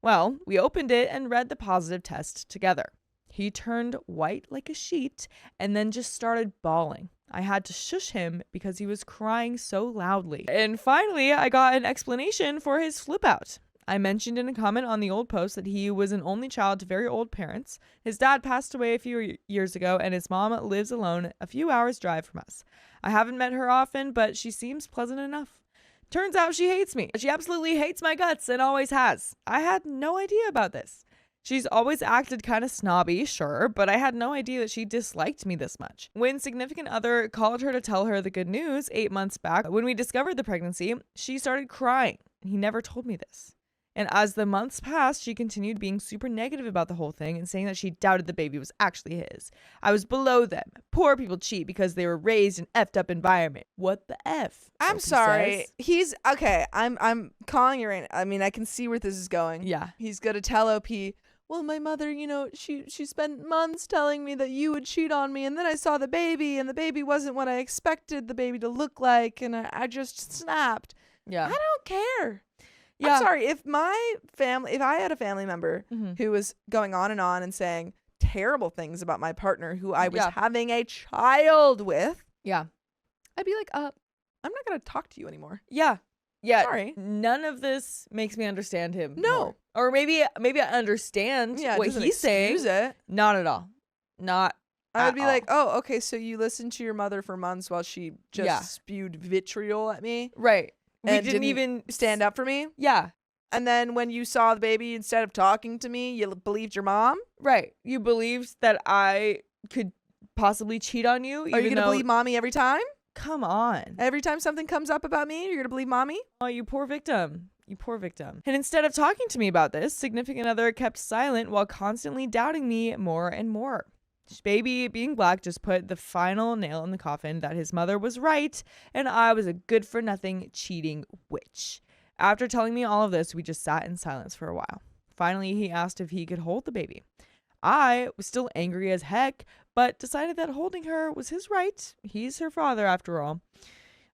Speaker 1: Well, we opened it and read the positive test together. He turned white like a sheet and then just started bawling. I had to shush him because he was crying so loudly. And finally, I got an explanation for his flip out. I mentioned in a comment on the old post that he was an only child to very old parents. His dad passed away a few years ago and his mom lives alone a few hours drive from us. I haven't met her often, but she seems pleasant enough. Turns out she hates me. She absolutely hates my guts and always has. I had no idea about this. She's always acted kind of snobby, sure, but I had no idea that she disliked me this much. When significant other called her to tell her the good news 8 months back, when we discovered the pregnancy, she started crying. He never told me this. And as the months passed, she continued being super negative about the whole thing and saying that she doubted the baby was actually his. I was below them. Poor people cheat because they were raised in effed up environment. What the F?
Speaker 5: I'm
Speaker 1: Sophie
Speaker 5: sorry.
Speaker 1: says.
Speaker 5: He's okay. I'm calling you right now. I mean, I can see where this is going.
Speaker 1: Yeah.
Speaker 5: He's gonna tell OP, well, my mother, she spent months telling me that you would cheat on me, and then I saw the baby, and the baby wasn't what I expected the baby to look like, and I just snapped.
Speaker 1: Yeah.
Speaker 5: I don't care.
Speaker 1: Yeah.
Speaker 5: I'm sorry. If I had a family member who was going on and saying terrible things about my partner who I was
Speaker 1: Yeah.
Speaker 5: having a child with,
Speaker 1: Yeah.
Speaker 5: I'd be like, I'm not going to talk to you anymore.
Speaker 1: Yeah. Yeah.
Speaker 5: Sorry.
Speaker 1: None of this makes me understand him.
Speaker 5: No.
Speaker 1: more. Or maybe I understand
Speaker 5: Yeah, it
Speaker 1: what
Speaker 5: doesn't
Speaker 1: he's saying.
Speaker 5: excuse it.
Speaker 1: Not at all. Not
Speaker 5: I
Speaker 1: at
Speaker 5: would be
Speaker 1: all.
Speaker 5: like, oh, okay, so you listened to your mother for months while she just
Speaker 1: Yeah.
Speaker 5: spewed vitriol at me
Speaker 1: Right. We
Speaker 5: and
Speaker 1: didn't even
Speaker 5: stand up for me.
Speaker 1: Yeah.
Speaker 5: And then when you saw the baby, instead of talking to me, you believed your mom.
Speaker 1: Right. You believed that I could possibly cheat on you.
Speaker 5: Are you
Speaker 1: even
Speaker 5: going to
Speaker 1: though-
Speaker 5: believe mommy every time?
Speaker 1: Come on.
Speaker 5: Every time something comes up about me, you're going to believe mommy?
Speaker 1: Oh, you poor victim. You poor victim. And instead of talking to me about this, significant other kept silent while constantly doubting me more and more. Baby being black just put the final nail in the coffin that his mother was right and I was a good-for-nothing cheating witch. After telling me all of this, we just sat in silence for a while. Finally, he asked if he could hold the baby. I was still angry as heck, but decided that holding her was his right. He's her father, after all.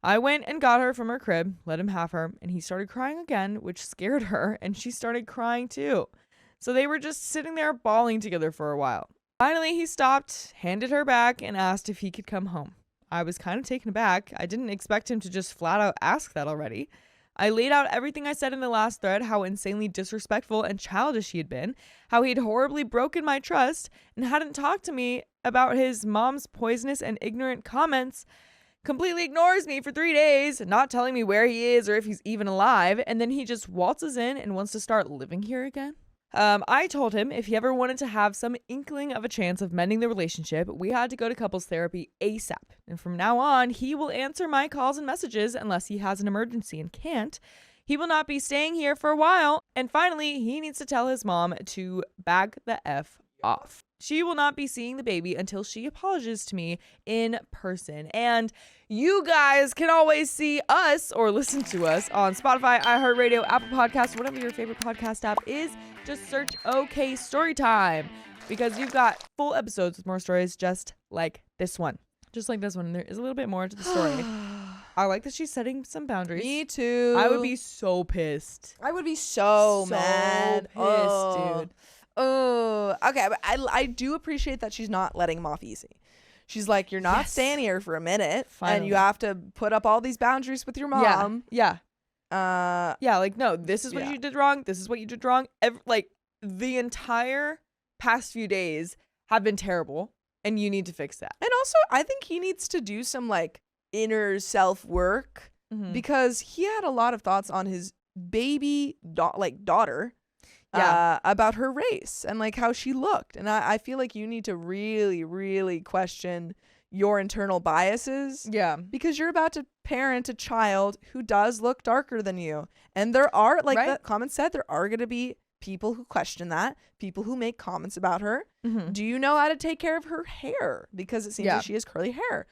Speaker 1: I went and got her from her crib, let him have her, and he started crying again, which scared her, and she started crying too. So they were just sitting there bawling together for a while. Finally, he stopped, handed her back, and asked if he could come home. I was kind of taken aback. I didn't expect him to just flat out ask that already. I laid out everything I said in the last thread, how insanely disrespectful and childish he had been, how he'd horribly broken my trust, and hadn't talked to me about his mom's poisonous and ignorant comments, completely ignores me for 3 days, not telling me where he is or if he's even alive, and then he just waltzes in and wants to start living here again. I told him if he ever wanted to have some inkling of a chance of mending the relationship, we had to go to couples therapy ASAP. And from now on, he will answer my calls and messages unless he has an emergency and can't. He will not be staying here for a while. And finally, he needs to tell his mom to back the F off. She will not be seeing the baby until she apologizes to me in person. And you guys can always see us or listen to us on Spotify, iHeartRadio, Apple Podcasts, whatever your favorite podcast app is. Just search OK Storytime because you've got full episodes with more stories just like this one. Just like this one. There is a little bit more to the story. I like that she's setting some boundaries.
Speaker 5: Me too.
Speaker 1: I would be so pissed.
Speaker 5: I would be so mad.
Speaker 1: Pissed, dude.
Speaker 5: Oh, okay. But I do appreciate that she's not letting him off easy. She's like, you're not staying here for a minute.
Speaker 1: Finally.
Speaker 5: And you have to put up all these boundaries with your mom.
Speaker 1: Yeah.
Speaker 5: Yeah.
Speaker 1: Like, no, this is what you did wrong. This is what you did wrong. Like, the entire past few days have been terrible, and you need to fix that.
Speaker 5: And also, I think he needs to do some, like, inner self-work because he had a lot of thoughts on his baby daughter. About her race and like how she looked. And I feel like you need to really, really question your internal biases.
Speaker 1: Yeah.
Speaker 5: Because you're about to parent a child who does look darker than you. And there are, like the comment said, there are going to be people who question that, people who make comments about her. Do you know how to take care of her hair? Because it seems like she has curly hair.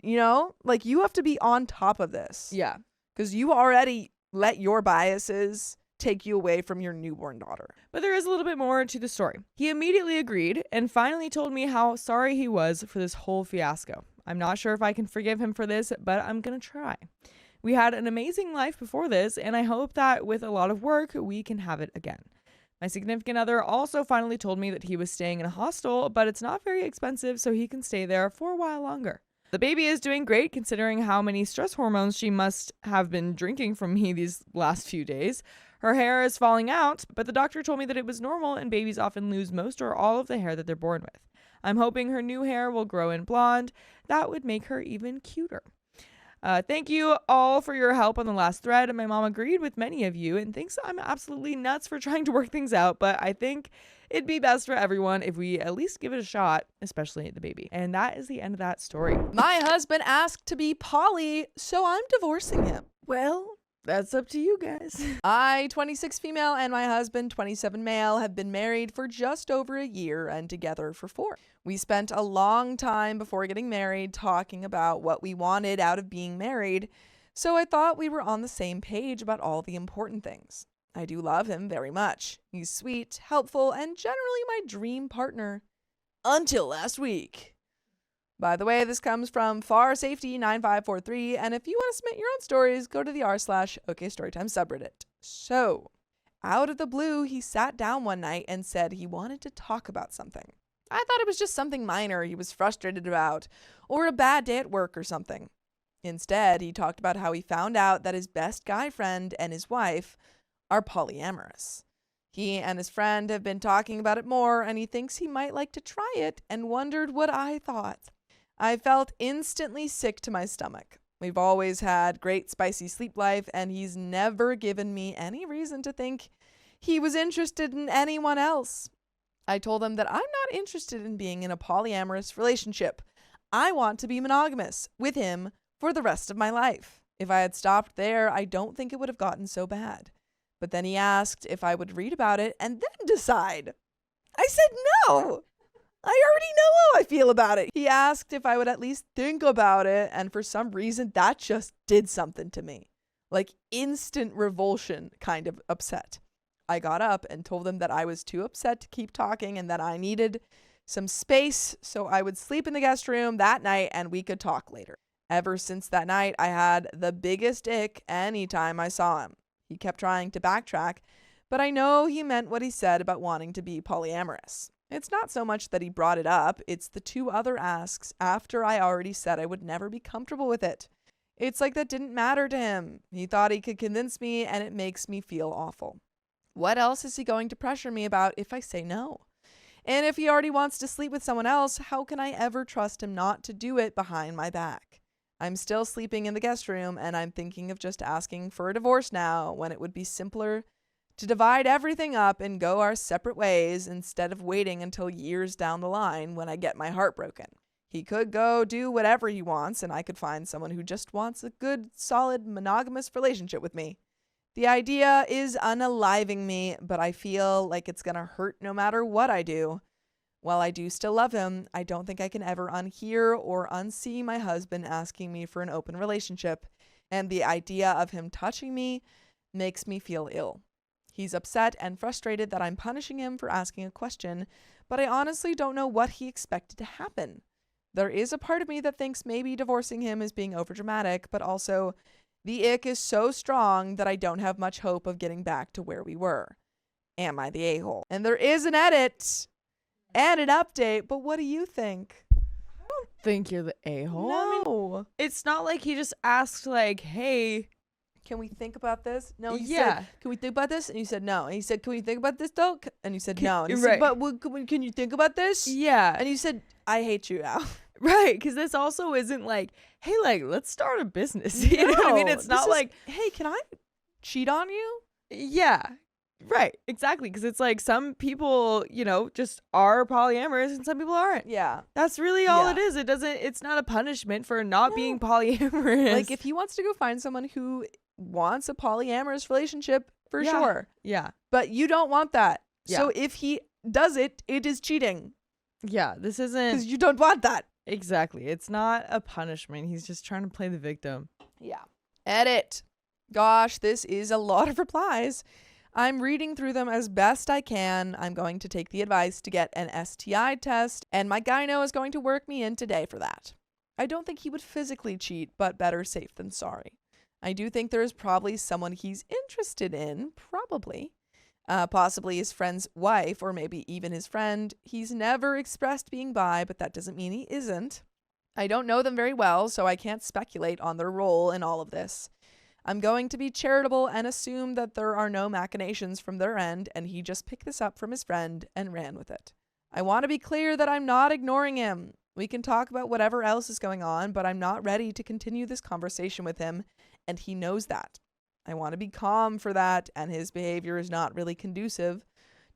Speaker 5: You know, like you have to be on top of this.
Speaker 1: Yeah.
Speaker 5: Because you already let your biases take you away from your newborn daughter.
Speaker 1: But there is a little bit more to the story. He immediately agreed and finally told me how sorry he was for this whole fiasco. I'm not sure if I can forgive him for this, but I'm gonna try. We had an amazing life before this, and I hope that with a lot of work, we can have it again. My significant other also finally told me that he was staying in a hostel, but it's not very expensive, so he can stay there for a while longer. The baby is doing great considering how many stress hormones she must have been drinking from me these last few days. Her hair is falling out, but the doctor told me that it was normal and babies often lose most or all of the hair that they're born with. I'm hoping her new hair will grow in blonde. That would make her even cuter. Thank you all for your help on the last thread. My mom agreed with many of you and thinks I'm absolutely nuts for trying to work things out, but I think it'd be best for everyone if we at least give it a shot, especially the baby. And that is the end of that story.
Speaker 5: My husband asked to be poly, so I'm divorcing him.
Speaker 1: Well, that's up to you guys.
Speaker 5: I, 26 female, and my husband, 27 male, have been married for just over a year and together for 4. We spent a long time before getting married talking about what we wanted out of being married, so I thought we were on the same page about all the important things. I do love him very much. He's sweet, helpful, and generally my dream partner. Until last week. By the way, this comes from FarSafety9543, and if you want to submit your own stories, go to the r/OKStorytime subreddit. So, out of the blue, he sat down one night and said he wanted to talk about something. I thought it was just something minor he was frustrated about, or a bad day at work or something. Instead, he talked about how he found out that his best guy friend and his wife are polyamorous. He and his friend have been talking about it more, and he thinks he might like to try it and wondered what I thought. I felt instantly sick to my stomach. We've always had great spicy sleep life, and he's never given me any reason to think he was interested in anyone else. I told him that I'm not interested in being in a polyamorous relationship. I want to be monogamous with him for the rest of my life. If I had stopped there, I don't think it would have gotten so bad. But then he asked if I would read about it and then decide. I said no. I already know how I feel about it. He asked if I would at least think about it, and for some reason that just did something to me. Like instant revulsion kind of upset. I got up and told him that I was too upset to keep talking and that I needed some space, so I would sleep in the guest room that night and we could talk later. Ever since that night, I had the biggest ick anytime I saw him. He kept trying to backtrack, but I know he meant what he said about wanting to be polyamorous. It's not so much that he brought it up, it's the 2 other asks after I already said I would never be comfortable with it. It's like that didn't matter to him. He thought he could convince me, and it makes me feel awful. What else is he going to pressure me about if I say no? And if he already wants to sleep with someone else, how can I ever trust him not to do it behind my back? I'm still sleeping in the guest room, and I'm thinking of just asking for a divorce now, when it would be simpler to divide everything up and go our separate ways instead of waiting until years down the line when I get my heart broken. He could go do whatever he wants, and I could find someone who just wants a good, solid, monogamous relationship with me. The idea is unaliving me, but I feel like it's going to hurt no matter what I do. While I do still love him, I don't think I can ever unhear or unsee my husband asking me for an open relationship, and the idea of him touching me makes me feel ill. He's upset and frustrated that I'm punishing him for asking a question, but I honestly don't know what he expected to happen. There is a part of me that thinks maybe divorcing him is being overdramatic, but also the ick is so strong that I don't have much hope of getting back to where we were. Am I the a-hole? And there is an edit and an update, but what do you think?
Speaker 1: Think you're the a-hole?
Speaker 5: No.
Speaker 1: It's not like he just asked, like, hey.
Speaker 5: Can we think about this? No, he
Speaker 1: Yeah.
Speaker 5: said, can we think about this? And you said no. And he said, can we think about this though? And you said no. And he
Speaker 1: right.
Speaker 5: said, but can you think about this?
Speaker 1: Yeah.
Speaker 5: And you said, I hate you now.
Speaker 1: Right, because this also isn't like, hey, like, let's start a business. You know what I mean? It's not like,
Speaker 5: hey, can I cheat on you?
Speaker 1: yeah, right, exactly. Because it's like some people, you know, just are polyamorous and some people aren't.
Speaker 5: Yeah.
Speaker 1: That's really all
Speaker 5: Yeah.
Speaker 1: it is. It's not a punishment for not being polyamorous.
Speaker 5: Like, if he wants to go find someone who wants a polyamorous relationship, for
Speaker 1: Yeah.
Speaker 5: sure.
Speaker 1: Yeah.
Speaker 5: But you don't want that.
Speaker 1: Yeah.
Speaker 5: So if he does it, it is cheating
Speaker 1: Yeah, this
Speaker 5: because
Speaker 1: isn't.
Speaker 5: you don't want that.
Speaker 1: Exactly. It's not a punishment. He's just trying to play the victim.
Speaker 5: Yeah. Edit. Gosh, this is a lot of replies. I'm reading through them as best I can. I'm going to take the advice to get an STI test, and my gyno is going to work me in today for that. I don't think he would physically cheat, but better safe than sorry. I do think there is probably someone he's interested in, probably. Possibly his friend's wife, or maybe even his friend. He's never expressed being bi, but that doesn't mean he isn't. I don't know them very well, so I can't speculate on their role in all of this. I'm going to be charitable and assume that there are no machinations from their end, and he just picked this up from his friend and ran with it. I want to be clear that I'm not ignoring him. We can talk about whatever else is going on, but I'm not ready to continue this conversation with him, and he knows that. I want to be calm for that, and his behavior is not really conducive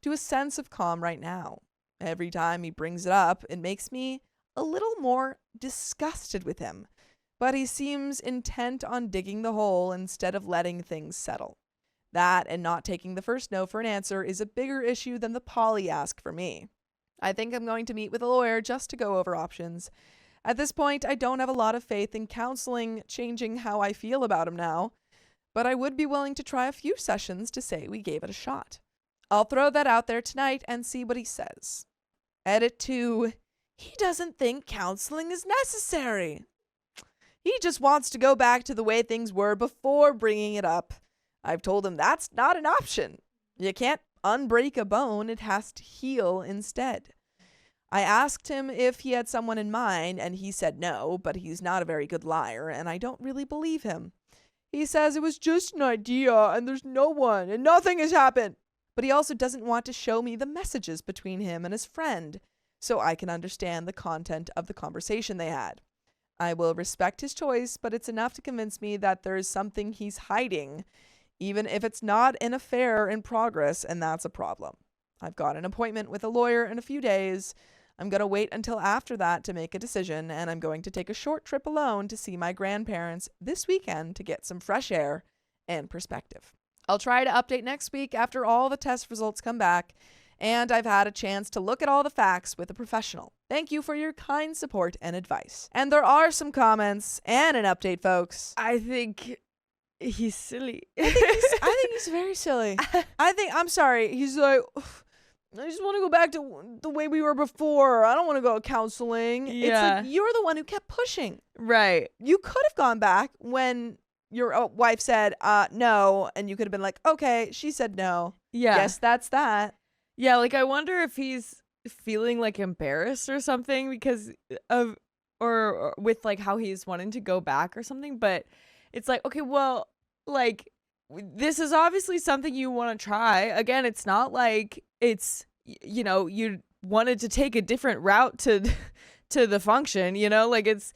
Speaker 5: to a sense of calm right now. Every time he brings it up, it makes me a little more disgusted with him, but he seems intent on digging the hole instead of letting things settle. That and not taking the first no for an answer is a bigger issue than the poly ask for me. I think I'm going to meet with a lawyer just to go over options. At this point, I don't have a lot of faith in counseling changing how I feel about him now, but I would be willing to try a few sessions to say we gave it a shot. I'll throw that out there tonight and see what he says. Edit 2. He doesn't think counseling is necessary. He just wants to go back to the way things were before bringing it up. I've told him that's not an option. You can't unbreak a bone, it has to heal instead. I asked him if he had someone in mind, and he said no, but he's not a very good liar, and I don't really believe him. He says it was just an idea, and there's no one, and nothing has happened. But he also doesn't want to show me the messages between him and his friend, so I can understand the content of the conversation they had. I will respect his choice, but it's enough to convince me that there is something he's hiding, even if it's not an affair in progress, and that's a problem. I've got an appointment with a lawyer in a few days. I'm going to wait until after that to make a decision, and I'm going to take a short trip alone to see my grandparents this weekend to get some fresh air and perspective. I'll try to update next week after all the test results come back, and I've had a chance to look at all the facts with a professional. Thank you for your kind support and advice. And there are some comments and an update, folks.
Speaker 1: I think he's silly.
Speaker 5: I think he's very silly. I'm sorry. He's like, I just want to go back to the way we were before. I don't want to go to counseling.
Speaker 1: Yeah.
Speaker 5: It's like you're the one who kept pushing.
Speaker 1: Right.
Speaker 5: You could have gone back when your wife said no, and you could have been like, okay, she said no.
Speaker 1: Yeah.
Speaker 5: Yes, that's that.
Speaker 1: Yeah, like I wonder if he's feeling like embarrassed or something because of or with like how he's wanting to go back or something, but it's like, okay, well, like this is obviously something you want to try. Again, it's not like it's you wanted to take a different route to the function, like it's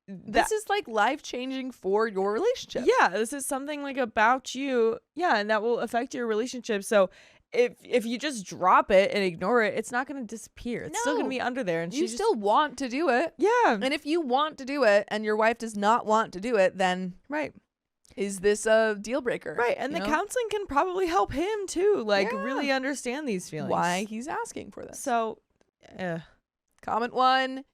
Speaker 5: This is like life-changing for your relationship.
Speaker 1: yeah, this is something like about you, and that will affect your relationship. So if you just drop it and ignore it, it's not going to disappear. It's still going to
Speaker 5: No.
Speaker 1: be under there, and
Speaker 5: You still want to do it.
Speaker 1: yeah,
Speaker 5: And if you want to do it and your wife does not want to do it, then
Speaker 1: right.
Speaker 5: is this a deal breaker?
Speaker 1: Right, and the
Speaker 5: You know?
Speaker 1: counseling can probably help him too, like
Speaker 5: Yeah.
Speaker 1: really understand these feelings.
Speaker 5: Why he's asking for this.
Speaker 1: So,
Speaker 5: Comment 1.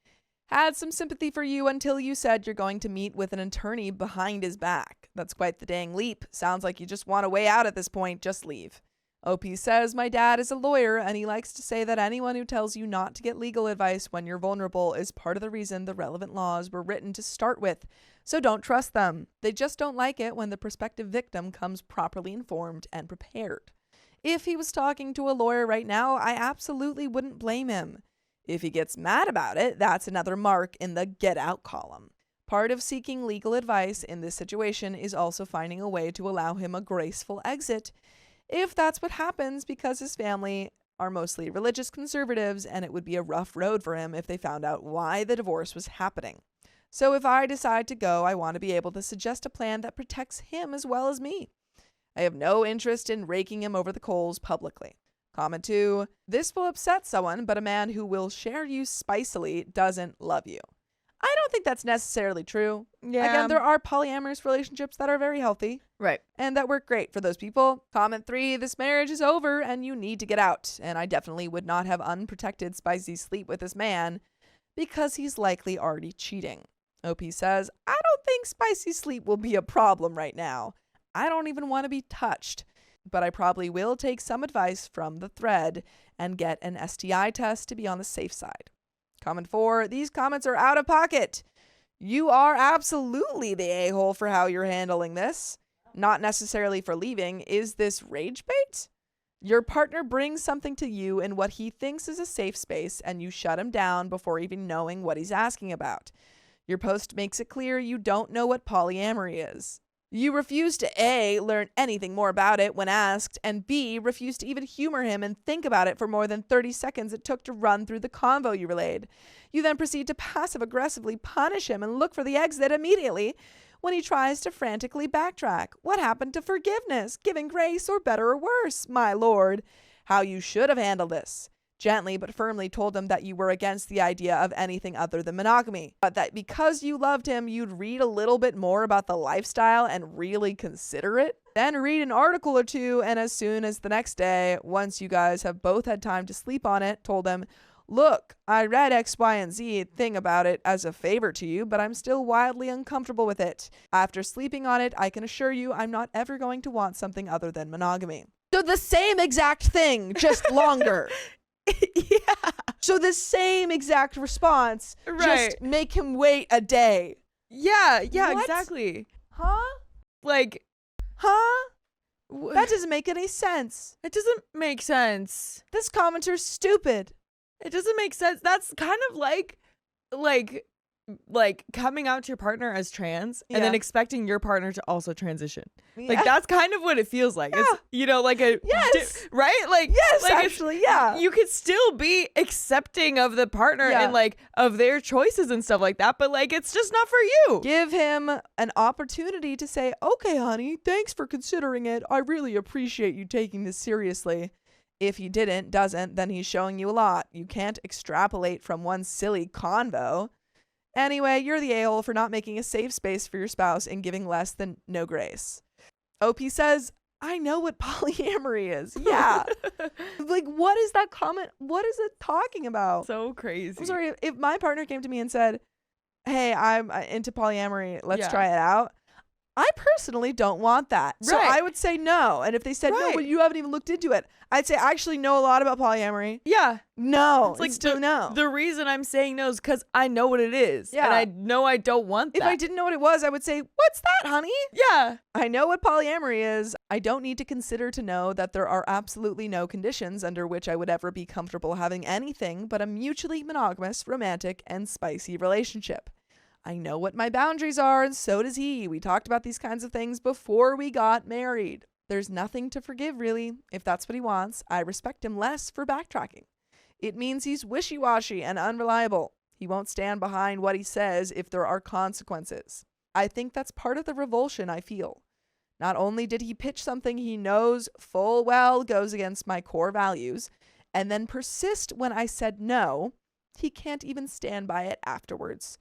Speaker 5: Had some sympathy for you until you said you're going to meet with an attorney behind his back. That's quite the dang leap. Sounds like you just want a way out at this point. Just leave. OP says, my dad is a lawyer and he likes to say that anyone who tells you not to get legal advice when you're vulnerable is part of the reason the relevant laws were written to start with. So don't trust them. They just don't like it when the prospective victim comes properly informed and prepared. If he was talking to a lawyer right now, I absolutely wouldn't blame him. If he gets mad about it, that's another mark in the get out column. Part of seeking legal advice in this situation is also finding a way to allow him a graceful exit. If that's what happens, because his family are mostly religious conservatives and it would be a rough road for him if they found out why the divorce was happening. So if I decide to go, I want to be able to suggest a plan that protects him as well as me. I have no interest in raking him over the coals publicly. Comment 2. This will upset someone, but a man who will share you spicily doesn't love you. I don't think that's necessarily true.
Speaker 1: yeah.
Speaker 5: Again, there are polyamorous relationships that are very healthy
Speaker 1: right.
Speaker 5: and that work great for those people. Comment 3. This marriage is over and you need to get out. And I definitely would not have unprotected spicy sleep with this man because he's likely already cheating. OP says, I don't think spicy sleep will be a problem right now. I don't even want to be touched. But I probably will take some advice from the thread and get an STI test to be on the safe side. Comment 4. These comments are out of pocket. You are absolutely the a-hole for how you're handling this. Not necessarily for leaving. Is this rage bait? Your partner brings something to you in what he thinks is a safe space and you shut him down before even knowing what he's asking about. Your post makes it clear you don't know what polyamory is. You refuse to A, learn anything more about it when asked, and B, refuse to even humor him and think about it for more than 30 seconds it took to run through the convo you relayed. You then proceed to passive-aggressively punish him and look for the exit immediately when he tries to frantically backtrack. What happened to forgiveness, giving grace, or better or worse, my lord? How you should have handled this. Gently but firmly told him that you were against the idea of anything other than monogamy, but that because you loved him, you'd read a little bit more about the lifestyle and really consider it. Then read an article or two, and as soon as the next day, once you guys have both had time to sleep on it, told him, look, I read X, Y, and Z thing about it as a favor to you, but I'm still wildly uncomfortable with it. After sleeping on it, I can assure you I'm not ever going to want something other than monogamy. So the same exact thing, just longer.
Speaker 1: yeah.
Speaker 5: So the same exact response,
Speaker 1: Right.
Speaker 5: just make him wait a day.
Speaker 1: Yeah.
Speaker 5: What?
Speaker 1: Exactly.
Speaker 5: Huh?
Speaker 1: Like,
Speaker 5: Huh? That doesn't make any sense.
Speaker 1: it doesn't make sense.
Speaker 5: This commenter's stupid.
Speaker 1: It doesn't make sense. That's kind of like coming out to your partner as trans and then
Speaker 5: Yeah.
Speaker 1: expecting your partner to also transition.
Speaker 5: Yeah.
Speaker 1: Like that's kind of what it feels like.
Speaker 5: Yeah.
Speaker 1: It's like a
Speaker 5: Yes.
Speaker 1: right? Like
Speaker 5: Yes,
Speaker 1: like it's-
Speaker 5: actually, yeah.
Speaker 1: You could still be accepting of the partner
Speaker 5: Yeah.
Speaker 1: and like of their choices and stuff like that, but like it's just not for you.
Speaker 5: Give him an opportunity to say, okay, honey, thanks for considering it. I really appreciate you taking this seriously. If he doesn't, then he's showing you a lot. You can't extrapolate from one silly convo. Anyway, you're the a-hole for not making a safe space for your spouse and giving less than no grace. OP says, I know what polyamory is. Yeah. Like, what is that comment? What is it talking about?
Speaker 1: So crazy.
Speaker 5: I'm sorry, if my partner came to me and said, hey, I'm into polyamory, let's
Speaker 1: Yeah.
Speaker 5: try it out. I personally don't want that. So
Speaker 1: Right.
Speaker 5: I would say no. And if they said no,
Speaker 1: Right.
Speaker 5: but you haven't even looked into it, I'd say I actually know a lot about polyamory.
Speaker 1: Yeah.
Speaker 5: No.
Speaker 1: It's like
Speaker 5: still no.
Speaker 1: The reason I'm saying no is because I know what it is.
Speaker 5: Yeah.
Speaker 1: And I know I don't want that.
Speaker 5: If I didn't know what it was, I would say, what's that, honey?
Speaker 1: Yeah.
Speaker 5: I know what polyamory is. I don't need to consider to know that there are absolutely no conditions under which I would ever be comfortable having anything but a mutually monogamous, romantic, and spicy relationship. I know what my boundaries are, and so does he. We talked about these kinds of things before we got married. There's nothing to forgive, really. If that's what he wants, I respect him less for backtracking. It means he's wishy-washy and unreliable. He won't stand behind what he says if there are consequences. I think that's part of the revulsion I feel. Not only did he pitch something he knows full well goes against my core values, and then persist when I said no, he can't even stand by it afterwards.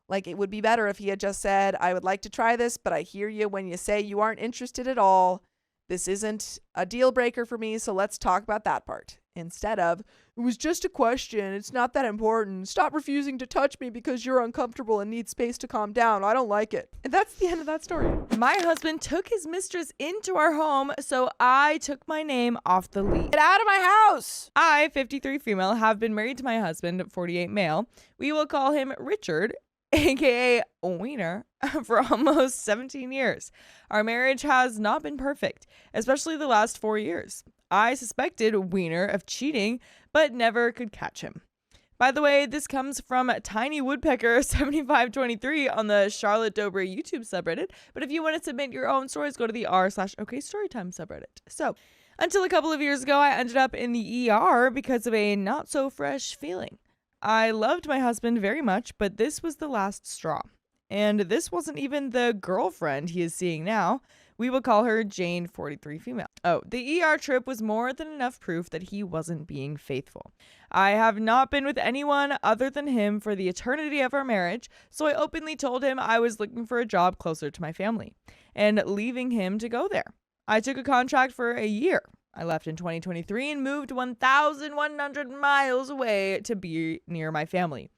Speaker 5: Like, it would be better if he had just said, I would like to try this, but I hear you when you say you aren't interested at all. This isn't a deal breaker for me, so let's talk about that part. Instead of, it was just a question, it's not that important. Stop refusing to touch me because you're uncomfortable and need space to calm down. I don't like it. And that's the end of that story.
Speaker 1: My husband took his mistress into our home, so I took my name off the lease.
Speaker 5: Get out of my house!
Speaker 1: I, 53 female, have been married to my husband, 48 male. We will call him Richard, aka Wiener, for almost 17 years. Our marriage has not been perfect, especially the last 4 years. I suspected Wiener of cheating, but never could catch him. By the way, this comes from Tiny Woodpecker 7523 on the Charlotte YouTube subreddit. But if you want to submit your own stories, go to the r/okstorytime subreddit. So, until a couple of years ago, I ended up in the ER because of a not so fresh feeling. I loved my husband very much, but this was the last straw. And this wasn't even the girlfriend he is seeing now. We will call her Jane, 43 female. Oh, the ER trip was more than enough proof that he wasn't being faithful. I have not been with anyone other than him for the eternity of our marriage, so I openly told him I was looking for a job closer to my family and leaving him to go there. I took a contract for a year. I left in 2023 and moved 1,100 miles away to be near my family.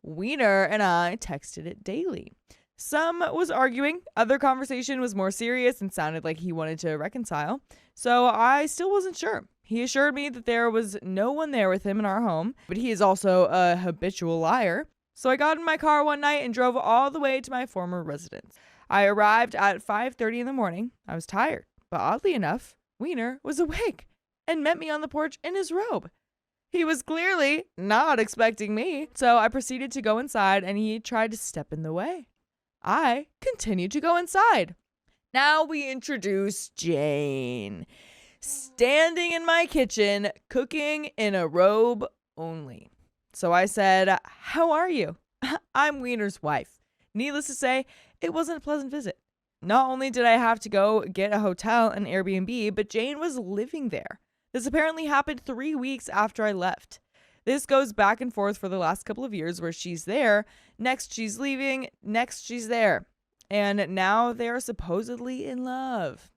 Speaker 1: Wiener and I texted it daily. Some was arguing, other conversation was more serious and sounded like he wanted to reconcile, so I still wasn't sure. He assured me that there was no one there with him in our home, but he is also a habitual liar. So I got in my car one night and drove all the way to my former residence. I arrived at 5:30 in the morning. I was tired, but oddly enough, Wiener was awake and met me on the porch in his robe. He was clearly not expecting me, so I proceeded to go inside and he tried to step in the way. I continued to go inside. Now we introduce Jane, standing in my kitchen, cooking in a robe only. So I said, "How are you?" I'm Wiener's wife. Needless to say, it wasn't a pleasant visit. Not only did I have to go get a hotel and Airbnb, but Jane was living there. This apparently happened 3 weeks after I left. This goes back and forth for the last couple of years where she's there, next she's leaving, next she's there. And now they're supposedly in love.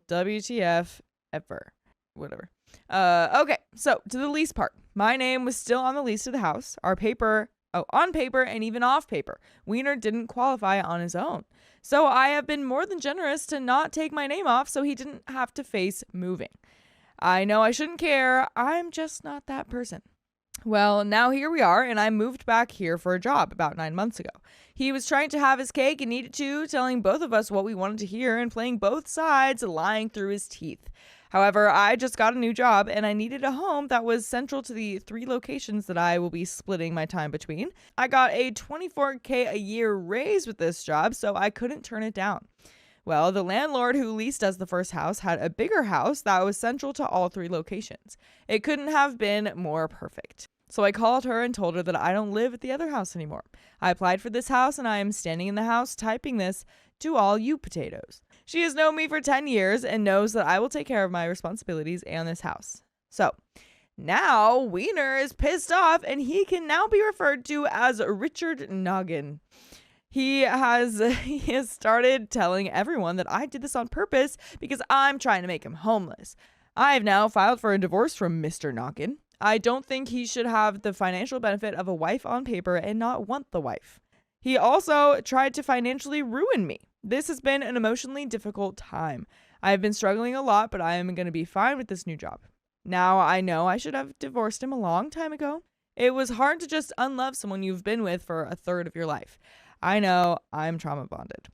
Speaker 1: WTF ever. Whatever. Okay, so to the lease part. My name was still on the lease to the house. On paper and even off paper. Wiener didn't qualify on his own. So I have been more than generous to not take my name off so he didn't have to face moving. I know I shouldn't care. I'm just not that person. Well, now here we are, and I moved back here for a job about 9 months ago. He was trying to have his cake and eat it too, telling both of us what we wanted to hear and playing both sides, lying through his teeth. However, I just got a new job, and I needed a home that was central to the 3 locations that I will be splitting my time between. I got a $24,000 a year raise with this job, so I couldn't turn it down. Well, the landlord who leased us the first house had a bigger house that was central to all 3 locations. It couldn't have been more perfect. So I called her and told her that I don't live at the other house anymore. I applied for this house and I am standing in the house typing this to all you potatoes. She has known me for 10 years and knows that I will take care of my responsibilities and this house. So now Wiener is pissed off and he can now be referred to as Richard Noggin. He has started telling everyone that I did this on purpose because I'm trying to make him homeless. I have now filed for a divorce from Mr. Noggin. I don't think he should have the financial benefit of a wife on paper and not want the wife. He also tried to financially ruin me. This has been an emotionally difficult time. I have been struggling a lot, but I am going to be fine with this new job. Now I know I should have divorced him a long time ago. It was hard to just unlove someone you've been with for a third of your life. I know I'm trauma bonded.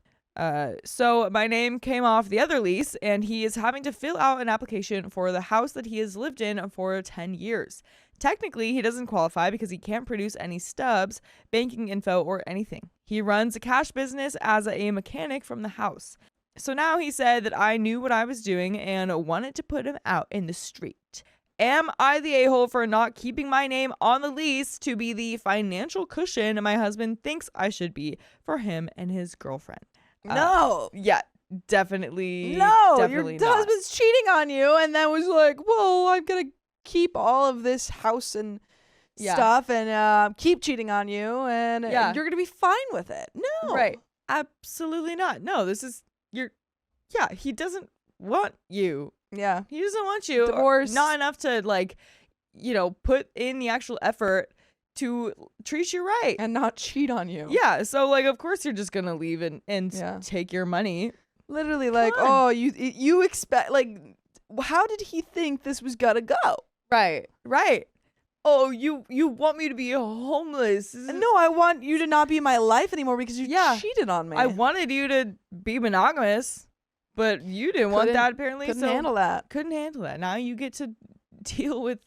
Speaker 1: So my name came off the other lease, and he is having to fill out an application for the house that he has lived in for 10 years. Technically, he doesn't qualify because he can't produce any stubs, banking info, or anything. He runs a cash business as a mechanic from the house. So now he said that I knew what I was doing and wanted to put him out in the street. Am I the a-hole for not keeping my name on the lease to be the financial cushion my husband thinks I should be for him and his girlfriend?
Speaker 5: No.
Speaker 1: Yeah, definitely.
Speaker 5: No,
Speaker 1: definitely
Speaker 5: your
Speaker 1: not.
Speaker 5: husband's cheating on you and then was like, well, I'm going to keep all of this house and stuff and keep cheating on you and you're going to be fine with it. No.
Speaker 1: Right. Absolutely not. No, this is he doesn't want you.
Speaker 5: Yeah.
Speaker 1: He doesn't want you.
Speaker 5: Divorce.
Speaker 1: Not enough to put in the actual effort to treat you right.
Speaker 5: And not cheat on you.
Speaker 1: Yeah. So of course you're just going to leave and take your money.
Speaker 5: Literally
Speaker 1: Come on.
Speaker 5: you expect how did he think this was going to go?
Speaker 1: Right. Right. Oh, you want me to be homeless.
Speaker 5: No, I want you to not be in my life anymore because you cheated on me.
Speaker 1: I wanted you to be monogamous, but you didn't want that apparently.
Speaker 5: Couldn't handle that.
Speaker 1: Couldn't handle that. Now you get to deal with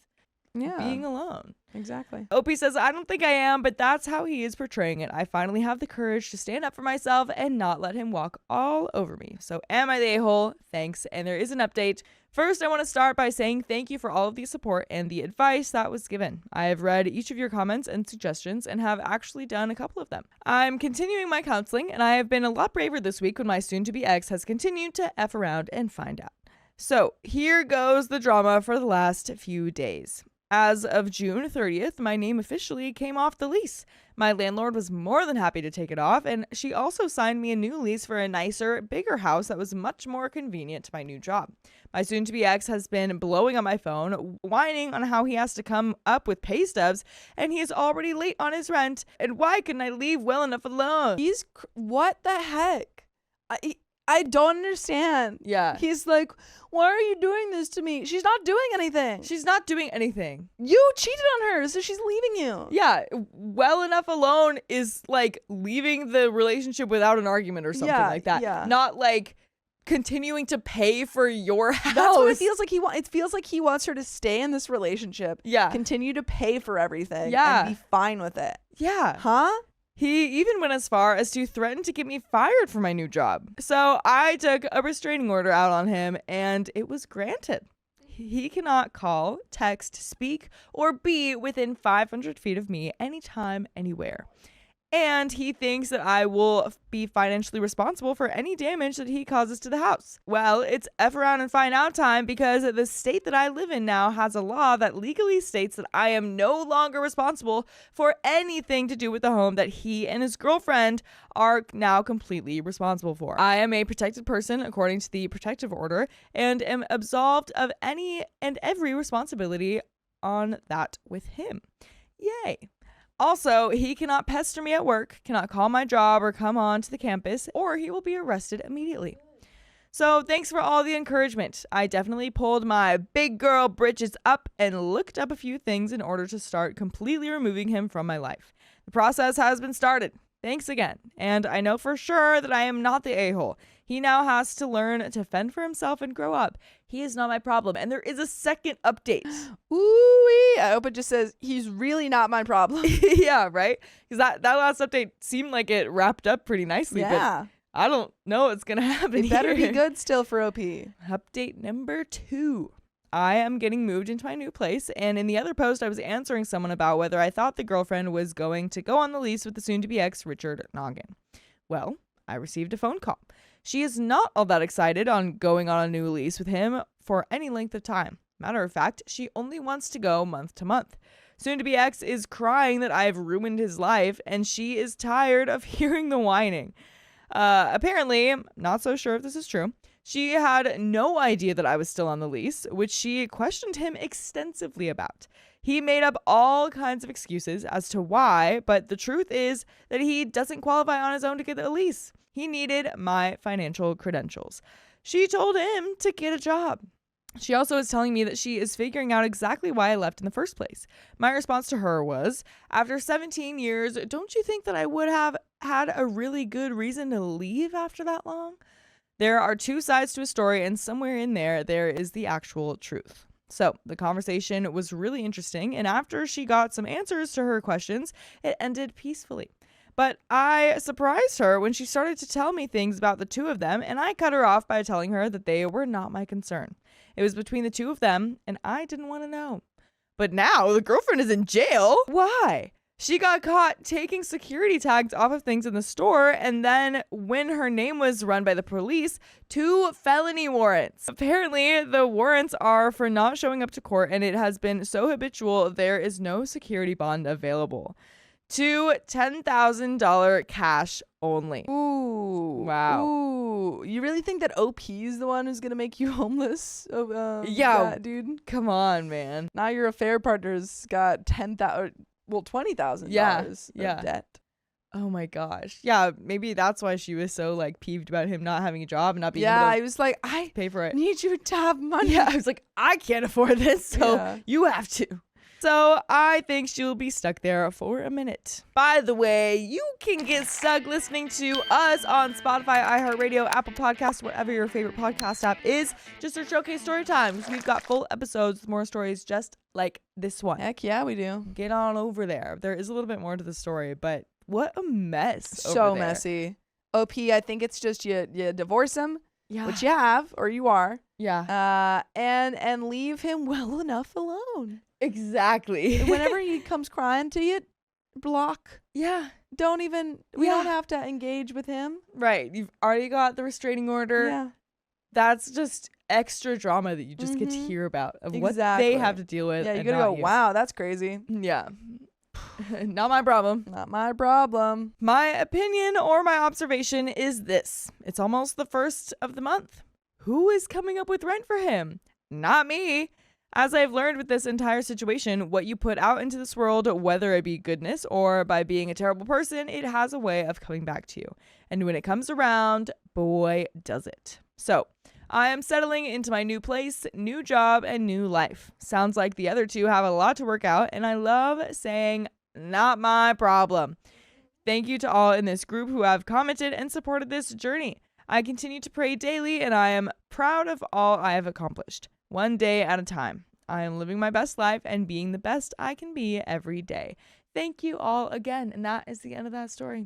Speaker 1: being alone.
Speaker 5: Exactly.
Speaker 1: Opie says, I don't think I am, but that's how he is portraying it. I finally have the courage to stand up for myself and not let him walk all over me. So am I the a-hole? Thanks. And there is an update. First, I want to start by saying thank you for all of the support and the advice that was given. I have read each of your comments and suggestions and have actually done a couple of them. I'm continuing my counseling, and I have been a lot braver this week when my soon-to-be ex has continued to F around and find out. So here goes the drama for the last few days. As of June 30th, my name officially came off the lease. My landlord was more than happy to take it off, and she also signed me a new lease for a nicer, bigger house that was much more convenient to my new job. My soon-to-be ex has been blowing on my phone, whining on how he has to come up with pay stubs, and he is already late on his rent, and why couldn't I leave well enough alone?
Speaker 5: What the heck? I don't understand.
Speaker 1: Yeah.
Speaker 5: He's like, why are you doing this to me? She's not doing anything.
Speaker 1: She's not doing anything.
Speaker 5: You cheated on her, so she's leaving you.
Speaker 1: Yeah, well enough alone is leaving the relationship without an argument or something like that.
Speaker 5: Yeah.
Speaker 1: Not continuing to pay for your house.
Speaker 5: That's what it feels like. It feels like he wants her to stay in this relationship.
Speaker 1: Yeah.
Speaker 5: Continue to pay for everything.
Speaker 1: Yeah.
Speaker 5: And be fine with it.
Speaker 1: Yeah.
Speaker 5: Huh?
Speaker 1: He even went as far as to threaten to get me fired from my new job. So I took a restraining order out on him, and it was granted. He cannot call, text, speak, or be within 500 feet of me anytime, anywhere. And he thinks that I will be financially responsible for any damage that he causes to the house. Well, it's F around and find out time because the state that I live in now has a law that legally states that I am no longer responsible for anything to do with the home that he and his girlfriend are now completely responsible for. I am a protected person according to the protective order and am absolved of any and every responsibility on that with him. Yay. Also, he cannot pester me at work, cannot call my job or come on to the campus, or he will be arrested immediately. So thanks for all the encouragement. I definitely pulled my big girl britches up and looked up a few things in order to start completely removing him from my life. The process has been started. Thanks again. And I know for sure that I am not the a-hole. He now has to learn to fend for himself and grow up. He is not my problem. And there is a second update.
Speaker 5: Ooh-wee. I hope it just says, he's really not my problem.
Speaker 1: Yeah, right? Because that last update seemed like it wrapped up pretty nicely.
Speaker 5: Yeah.
Speaker 1: But I don't know what's going to happen
Speaker 5: It better
Speaker 1: here.
Speaker 5: be good still for OP.
Speaker 1: Update number 2. I am getting moved into my new place, and in the other post, I was answering someone about whether I thought the girlfriend was going to go on the lease with the soon-to-be ex, Richard Noggin. Well, I received a phone call. She is not all that excited on going on a new lease with him for any length of time. Matter of fact, she only wants to go month to month. Soon-to-be ex is crying that I've ruined his life, and she is tired of hearing the whining. Apparently, I'm not so sure if this is true, She had no idea that I was still on the lease, which she questioned him extensively about. He made up all kinds of excuses as to why, but the truth is that he doesn't qualify on his own to get a lease. He needed my financial credentials. She told him to get a job. She also is telling me that she is figuring out exactly why I left in the first place. My response to her was, after 17 years, don't you think that I would have had a really good reason to leave after that long? There are two sides to a story, and somewhere in there is the actual truth. So the conversation was really interesting, and after she got some answers to her questions, it ended peacefully. But I surprised her when she started to tell me things about the two of them, and I cut her off by telling her that they were not my concern. It was between the two of them, and I didn't want to know. But now the girlfriend is in jail. Why? She got caught taking security tags off of things in the store, and then when her name was run by the police, 2 felony warrants. Apparently, the warrants are for not showing up to court, and it has been so habitual, there is no security bond available. 2 $10,000 cash only.
Speaker 5: Ooh.
Speaker 1: Wow.
Speaker 5: Ooh. You really think that OP is the one who's going to make you homeless?
Speaker 1: Yeah.
Speaker 5: Yeah, dude.
Speaker 1: Come on, man.
Speaker 5: Now your affair partner's got $20,000 of debt.
Speaker 1: Oh my gosh. Yeah, maybe that's why she was so like peeved about him not having a job and not being
Speaker 5: Yeah,
Speaker 1: able
Speaker 5: I
Speaker 1: to
Speaker 5: was like, I
Speaker 1: pay for it.
Speaker 5: need you to have money.
Speaker 1: Yeah, I was like, I can't afford this, so
Speaker 5: Yeah.
Speaker 1: you have to. So I think she'll be stuck there for a minute. By the way, you can get stuck listening to us on Spotify, iHeartRadio, Apple Podcasts, whatever your favorite podcast app is. Just search OK Storytime. We've got full episodes with more stories just like this one.
Speaker 5: Heck yeah, we do.
Speaker 1: Get on over there. There is a little bit more to the story, but what a mess.
Speaker 5: So
Speaker 1: over there.
Speaker 5: messy. OP, I think it's just you divorce him,
Speaker 1: Yeah.
Speaker 5: which you have, or you are,
Speaker 1: Yeah.
Speaker 5: and leave him well enough alone.
Speaker 1: Exactly.
Speaker 5: Whenever he comes crying to you, block.
Speaker 1: Yeah.
Speaker 5: We don't have to engage with him.
Speaker 1: Right. You've already got the restraining order.
Speaker 5: Yeah.
Speaker 1: That's just extra drama that you just get to
Speaker 5: Mhm.
Speaker 1: hear about of what
Speaker 5: Exactly.
Speaker 1: they have to deal with.
Speaker 5: Yeah, you
Speaker 1: and
Speaker 5: gotta
Speaker 1: not
Speaker 5: go,
Speaker 1: you.
Speaker 5: wow, that's crazy.
Speaker 1: Yeah. Not my problem.
Speaker 5: Not my problem.
Speaker 1: My opinion or my observation is this. It's almost the first of the month. Who is coming up with rent for him? Not me. As I've learned with this entire situation, what you put out into this world, whether it be goodness or by being a terrible person, it has a way of coming back to you. And when it comes around, boy, does it. So, I am settling into my new place, new job, and new life. Sounds like the other two have a lot to work out, and I love saying, not my problem. Thank you to all in this group who have commented and supported this journey. I continue to pray daily, and I am proud of all I have accomplished. One day at a time. I am living my best life and being the best I can be every day. Thank you all again. And that is the end of that story.